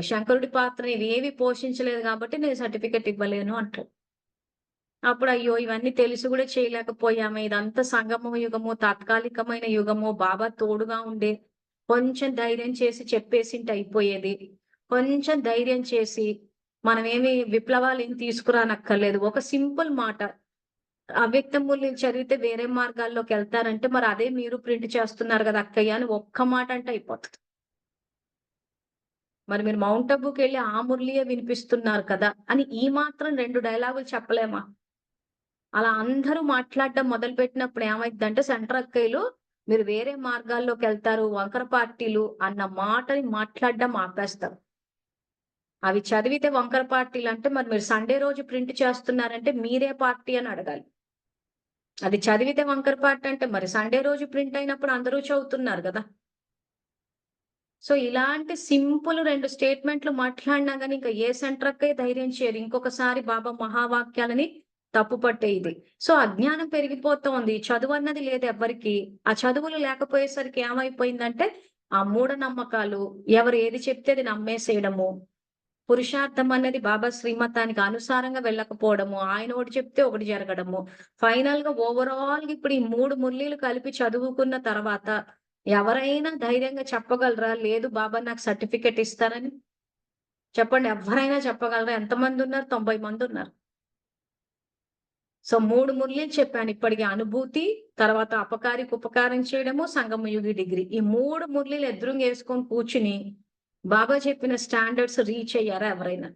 శంకరుడి పాత్రని ఇవేవి పోషించలేదు గాబట్టి నేను సర్టిఫికేట్ ఇవ్వలేను అంటారు. అప్పుడు అయ్యో! ఇవన్నీ తెలిసి గూడా చేయలేకపోయామే. ఇదంతా సంగమ యుగము, తాత్కాలికమైన యుగము. బాబా తోడుగా ఉండే కొంచెం ధైర్యం చేసి చెప్పేసింటే అయిపోయేది. కొంచెం ధైర్యం చేసి మనమేమి విప్లవాలేం తీసుకురానక్కర్లేదు. ఒక సింపుల్ మాట. అవ్యక్త మూల్యం చదివితే వేరే మార్గాల్లోకెళ్తారంటే మరి అదే మీరు ప్రింట్ చేస్తున్నారు గదా అక్కయ్య అని ఒక్క మాట అంటే అయిపోతది. మరి మీరు మౌంట్ అబూకెళ్ళి ఆ మురళియే వినిపిస్తున్నారు కదా! అని ఈ మాత్రం 2 డైలాగులు చెప్పలేమా? అలా అందరూ మాట్లాడడం మొదలుపెట్టినప్పుడు ఏమైద్దంటే సెంటర్ అక్కయ్యలు మీరు వేరే మార్గాల్లోకెళ్తారు, వంకర పార్టీలు అన్న మాటని మాట్లాడడం ఆపేస్తారు. అవి చదివితే వంకర పార్టీలంటే మరి మీరు సండే రోజు ప్రింట్ చేస్తున్నారంటే మీరే పార్టీ అని అడగాలి. అది చదివితే వంకర పార్టీ అంటే మరి సండే రోజు ప్రింట్ అయినప్పుడు అందరూ చదువుతున్నారు గదా! సో, ఇలాంటి సింపుల్ 2 స్టేట్‌మెంట్‌లు మాట్లాడినా గాని ఇంక ఏ సెంటరక్కే ధైర్యం చేయరు. ఇంకొకసారి బాబా మహావాక్యాలని తప్పుపట్టే ఇది. సో, అజ్ఞానం పెరిగిపోతోంది. చదువన్నది లేదు ఎవ్వరికీ. ఆ చదువులు లేకపోయేసరికి ఏమైపోయిందంటే, ఆ మూఢనమ్మకాలు, ఎవరు ఏది చెప్తే అది నమ్మేసేయడము. పురుషార్థం అనేది బాబా శ్రీమతానికి అనుసారంగా వెళ్ళకపోవడము. ఆయన ఒకటి చెప్తే ఒకటి జరగడము. ఫైనల్‌గా ఓవరాల్‌గా ఇప్పుడు ఈ 3 ముల్లీలు కలిపి చదువుకున్న తర్వాత ఎవరైనా ధైర్యంగా చెప్పగలరా? లేదు బాబా నాకు సర్టిఫికేట్ ఇస్తారని? చెప్పండి ఎవ్వరైనా చెప్పగలరా? ఎంతమందున్నారు? 90 మందున్నారు. సో 3 ముల్లీలు చెప్పాను ఇప్పటికి. అనుభూతి, తర్వాత అపకారికి ఉపకారం చేయడము, సంగమయుగి డిగ్రీ. ఈ 3 ముల్లీలు ఎదురుంగేసుకొని కూర్చుని బాబా చెప్పిన స్టాండర్డ్స్ రీచ్ అయ్యారా ఎవరైనా?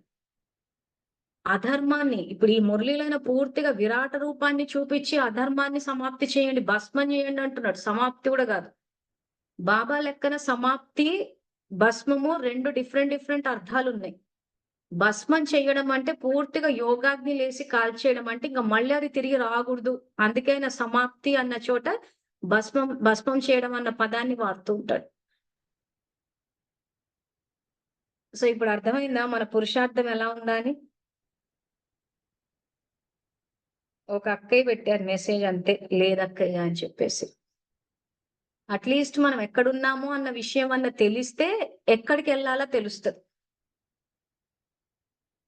అధర్మాన్ని ఇప్పుడు ఈ మురళీలైన పూర్తిగా విరాట రూపాన్ని చూపిచ్చి అధర్మాన్ని సమాప్తి చేయండి, భస్మం చేయండి అంటున్నాడు. సమాప్తి కూడా గాదు. బాబా లెక్కన సమాప్తి, భస్మము 2 డిఫరెంట్ అర్థాలున్నాయి. భస్మం చెయ్యడం అంటే పూర్తిగా యోగాగ్ని లేసి కాల్చేయడం అంటే ఇంక మళ్ళీ అది తిరిగి రాగూడదు. అందుకే ఆయన సమాప్తి అన్న చోట భస్మం భస్మం చేయడం అన్న పదాన్ని వాడుతూ ఉంటాడు. సో ఇప్పుడు అర్థమైందా మన పురుషార్థం ఎలా ఉందా అని? ఒక అక్కయ్య పెట్టారు మెసేజ్ అంతే, లేదక్కయ్య అని చెప్పేసి. అట్లీస్ట్ మనం ఎక్కడున్నాము అన్న విషయం తెలిస్తే ఎక్కడికెళ్ళాలో తెలుస్తది.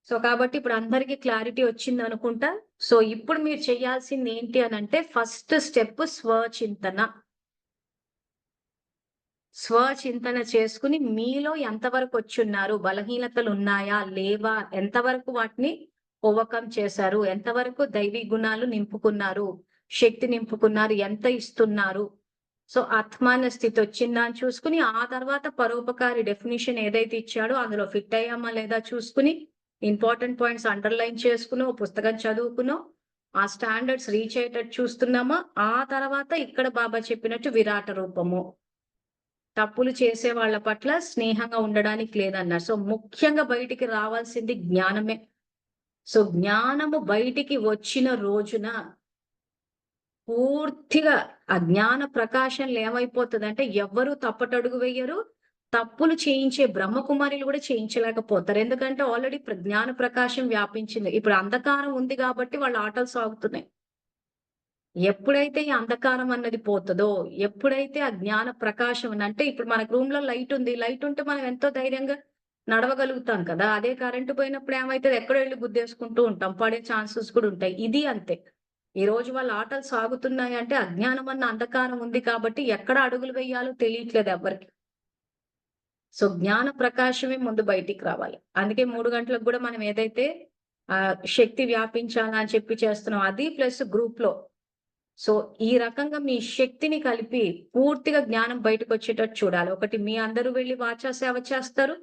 సో కాబట్టి ఇప్పుడు అందరికి క్లారిటీ వచ్చిందనుకుంటా. సో ఇప్పుడు మీరు చేయాల్సింది ఏంటి అనంటే ఫస్ట్ స్టెప్ స్వచింతన. స్వచింతన చేసుకుని మీలో ఎంతవరకు వచ్చున్నారు, బలహీనతలు ఉన్నాయా, లేవా, ఎంతవరకు వాటిని ఓవర్‌కమ్ చేశారు, ఎంతవరకు దైవీ గుణాలు నింపుకున్నారు, శక్తి నింపుకున్నారు, ఎంత ఇస్తున్నారు. సో ఆత్మాన స్థితి వచ్చిందా అని చూసుకుని, ఆ తర్వాత పరోపకారి డెఫినిషన్ ఏదైతే ఇచ్చాడో అందులో ఫిట్ అయ్యామా లేదా చూసుకుని, ఇంపార్టెంట్ పాయింట్స్ అండర్‌లైన్ చేసుకునో, పుస్తకం చదువుకునో, ఆ స్టాండర్డ్స్ రీచ్ అయ్యేటట్టు చూస్తున్నామా, ఆ తర్వాత ఇక్కడ బాబా చెప్పినట్టు విరాట రూపము. తప్పులు చేసే వాళ్ళ పట్ల స్నేహంగా ఉండడానికి లేదన్నారు. సో ముఖ్యంగా బయటికి రావాల్సింది జ్ఞానమే. సో జ్ఞానము బయటికి వచ్చిన రోజున పూర్తిగా ఆ జ్ఞాన ప్రకాశంలో ఏమైపోతదంటే ఎవ్వరు తప్పటడుగు వెయ్యరు. తప్పులు చేయించే బ్రహ్మకుమారులు కూడా చేయించలేకపోతారు. ఎందుకంటే ఆల్రెడీ జ్ఞాన ప్రకాశం వ్యాపించింది. ఇప్పుడు అంధకారం ఉంది కాబట్టి వాళ్ళ ఆటలు సాగుతున్నాయి. ఎప్పుడైతే ఈ అంధకారం అన్నది పోతదో, ఎప్పుడైతే ఆ జ్ఞాన ప్రకాశం అంటే ఇప్పుడు మనకు రూమ్‌లో లైట్ ఉంది. లైట్ ఉంటే మనం ఎంతో ధైర్యంగా నడవగలుగుతాం కదా! అదే కరెంట్ పోయినప్పుడు ఏమైతది? ఎక్కడో ఎళ్లి గుద్దేసుకుంటూ ఉంటాం. పడే ఛాన్సెస్ కూడా ఉంటాయి. ఇది అంతే. ఈరోజు వాళ్ళ ఆటలు సాగుతున్నాయంటే అజ్ఞానం అన్న అంధకారం ఉంది కాబట్టి ఎక్కడ అడుగులు వేయాలో తెలియట్లేదు ఎవ్వరికీ. సో జ్ఞాన ప్రకాశమే ముందు బయటికి రావాలి. అందుకే 3 గంటలకు గూడా మనం ఏదైతే శక్తి వ్యాపించాలా అని చెప్పి చేస్తున్నాం. అది ప్లస్ గ్రూప్‌లో. సో ఈ రకంగా మీ శక్తిని కలిపి పూర్తిగా జ్ఞానం బయటకొచ్చేటట్టు చూడాలి. ఒకటి మీ అందరూ వెళ్లి వాచా సేవ చేస్తారు.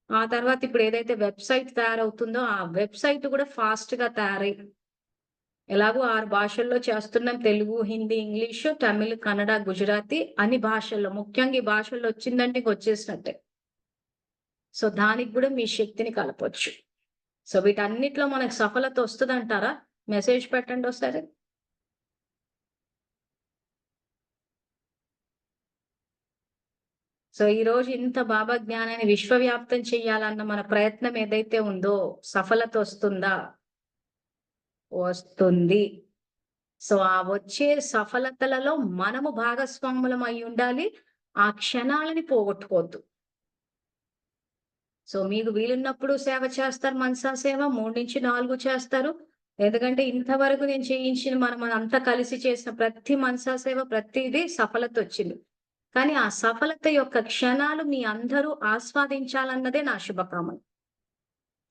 ఆ తర్వాత ఇప్పుడు ఏదైతే వెబ్‌సైట్ తయారవుతుందో ఆ వెబ్‌సైట్ కూడా ఫాస్ట్‌గా తయారై ఎలాగో 6 భాషల్లో చేస్తున్నాం. తెలుగు, హిందీ, ఇంగ్లీషు, తమిళ్, కన్నడ, గుజరాతీ అన్ని భాషల్లో. ముఖ్యంగా ఈ భాషల్లో వచ్చిందంటే ఇంక వచ్చేసినట్టే. సో దానికి గూడా మీ శక్తిని కలపొచ్చు. సో వీటన్నిటిలో మనకు సఫలత వస్తదంటారా? మెసేజ్ పెట్టండి ఒకసారి. సో ఈరోజు ఇంత బాబా జ్ఞానాన్ని విశ్వవ్యాప్తం చేయాలన్న మన ప్రయత్నం ఏదైతే ఉందో సఫలత వస్తుందా? వస్తుంది. సో ఆ వచ్చే సఫలతలలో మనము భాగస్వాములం అయ్యుండాలి. ఆ క్షణాలని పోగొట్టుకోవద్దు. సో మీకు వీలున్నప్పుడు సేవ చేస్తారు, మనసా సేవ 3-4 చేస్తారు. ఎందుకంటే ఇంతవరకు నేను చేయించిన మనం అంతా కలిసి చేసిన ప్రతి మనసా సేవ ప్రతిది సఫలతొచ్చింది. కానీ ఆ సఫలత యొక్క క్షణాలు మీ అందరూ ఆస్వాదించాలన్నదే నా శుభకామన.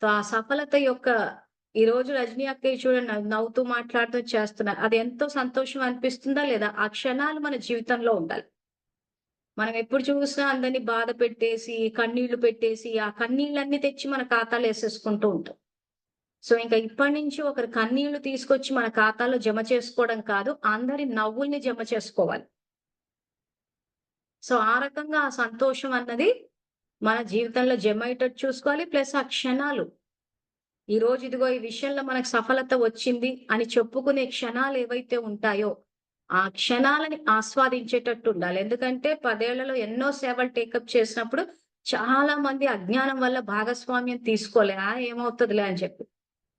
సో ఆ సఫలత యొక్క ఈరోజు రజనీ అక్కయ్య చూడండి నవ్వుతూ మాట్లాడుతూ చేస్తున్నారు. అది ఎంతో సంతోషం అనిపిస్తుందా లేదా? ఆ క్షణాలు మన జీవితంలో ఉండాలి. మనం ఎప్పుడు చూసినా అందరిని బాధ పెట్టేసి, కన్నీళ్లు పెట్టేసి, ఆ కన్నీళ్ళన్నీ తెచ్చి మన ఖాతాలో ఏసేసుకుంటూ ఉంటాం. సో ఇంకా ఇప్పటి నుంచి ఒకరి కన్నీళ్లు తీసుకొచ్చి మన ఖాతాలో జమ చేసుకోవడం కాదు, అందరి నవ్వుల్ని జమ చేసుకోవాలి. సో ఆ రకంగా ఆ సంతోషం అన్నది మన జీవితంలో జమ అయ్యేటట్టు చూసుకోవాలి. ప్లస్ ఆ క్షణాలు. ఈరోజు ఇదిగో ఈ విషయంలో మనకు సఫలత వచ్చింది అని చెప్పుకునే క్షణాలు ఏవైతే ఉంటాయో, ఆ క్షణాలని ఆస్వాదించేటట్టు ఉండాలి. ఎందుకంటే 10 ఏళ్లలో ఎన్నో సేవలు టేకప్ చేసినప్పుడు చాలా మంది అజ్ఞానం వల్ల భాగస్వామ్యం తీసుకోలే. ఏమవుతదిలే అని చెప్పి.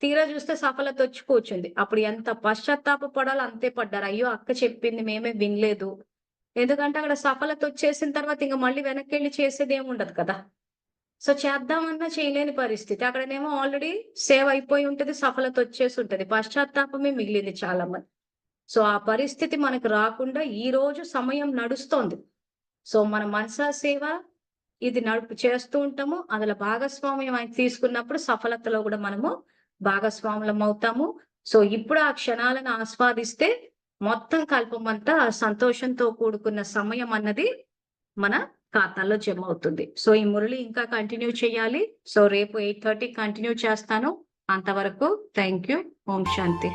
తీరా చూస్తే సఫలత వచ్చి కూర్చుంది. అప్పుడు ఎంత పశ్చాత్తాప పడాలో అంతే పడ్డారు. అయ్యో! అక్క చెప్పింది మేమే వినలేదు. ఎందుకంటే అక్కడ సఫలత వచ్చేసిన తర్వాత ఇంక మళ్ళీ వెనక్కెళ్ళి చేసేదేముండదు కదా! సో చేద్దామన్నా చేయలేని పరిస్థితి. అక్కడనేమో ఆల్రెడీ సేవ్ అయిపోయి ఉంటది. సఫలత వచ్చేసి ఉంటది. పశ్చాత్తాపమే మిగిలింది చాలా మంది. సో ఆ పరిస్థితి మనకు రాకుండా ఈ రోజు సమయం నడుస్తోంది. సో మన మనసా సేవ ఇది చేస్తూ ఉంటాము. అందులో భాగస్వామ్యం తీసుకున్నప్పుడు సఫలతలో కూడా మనము భాగస్వాములం అవుతాము. సో ఇప్పుడు ఆ క్షణాలను ఆస్వాదిస్తే మొత్తం కల్పమంతా సంతోషంతో కూడుకున్న సమయం అన్నది మన ఖాతాలో జమ అవుతుంది. సో ఈ మురళి ఇంకా కంటిన్యూ చేయాలి. సో రేపు 8:30 కంటిన్యూ చేస్తాను. అంతవరకు థాంక్ యూ. Om Shanti.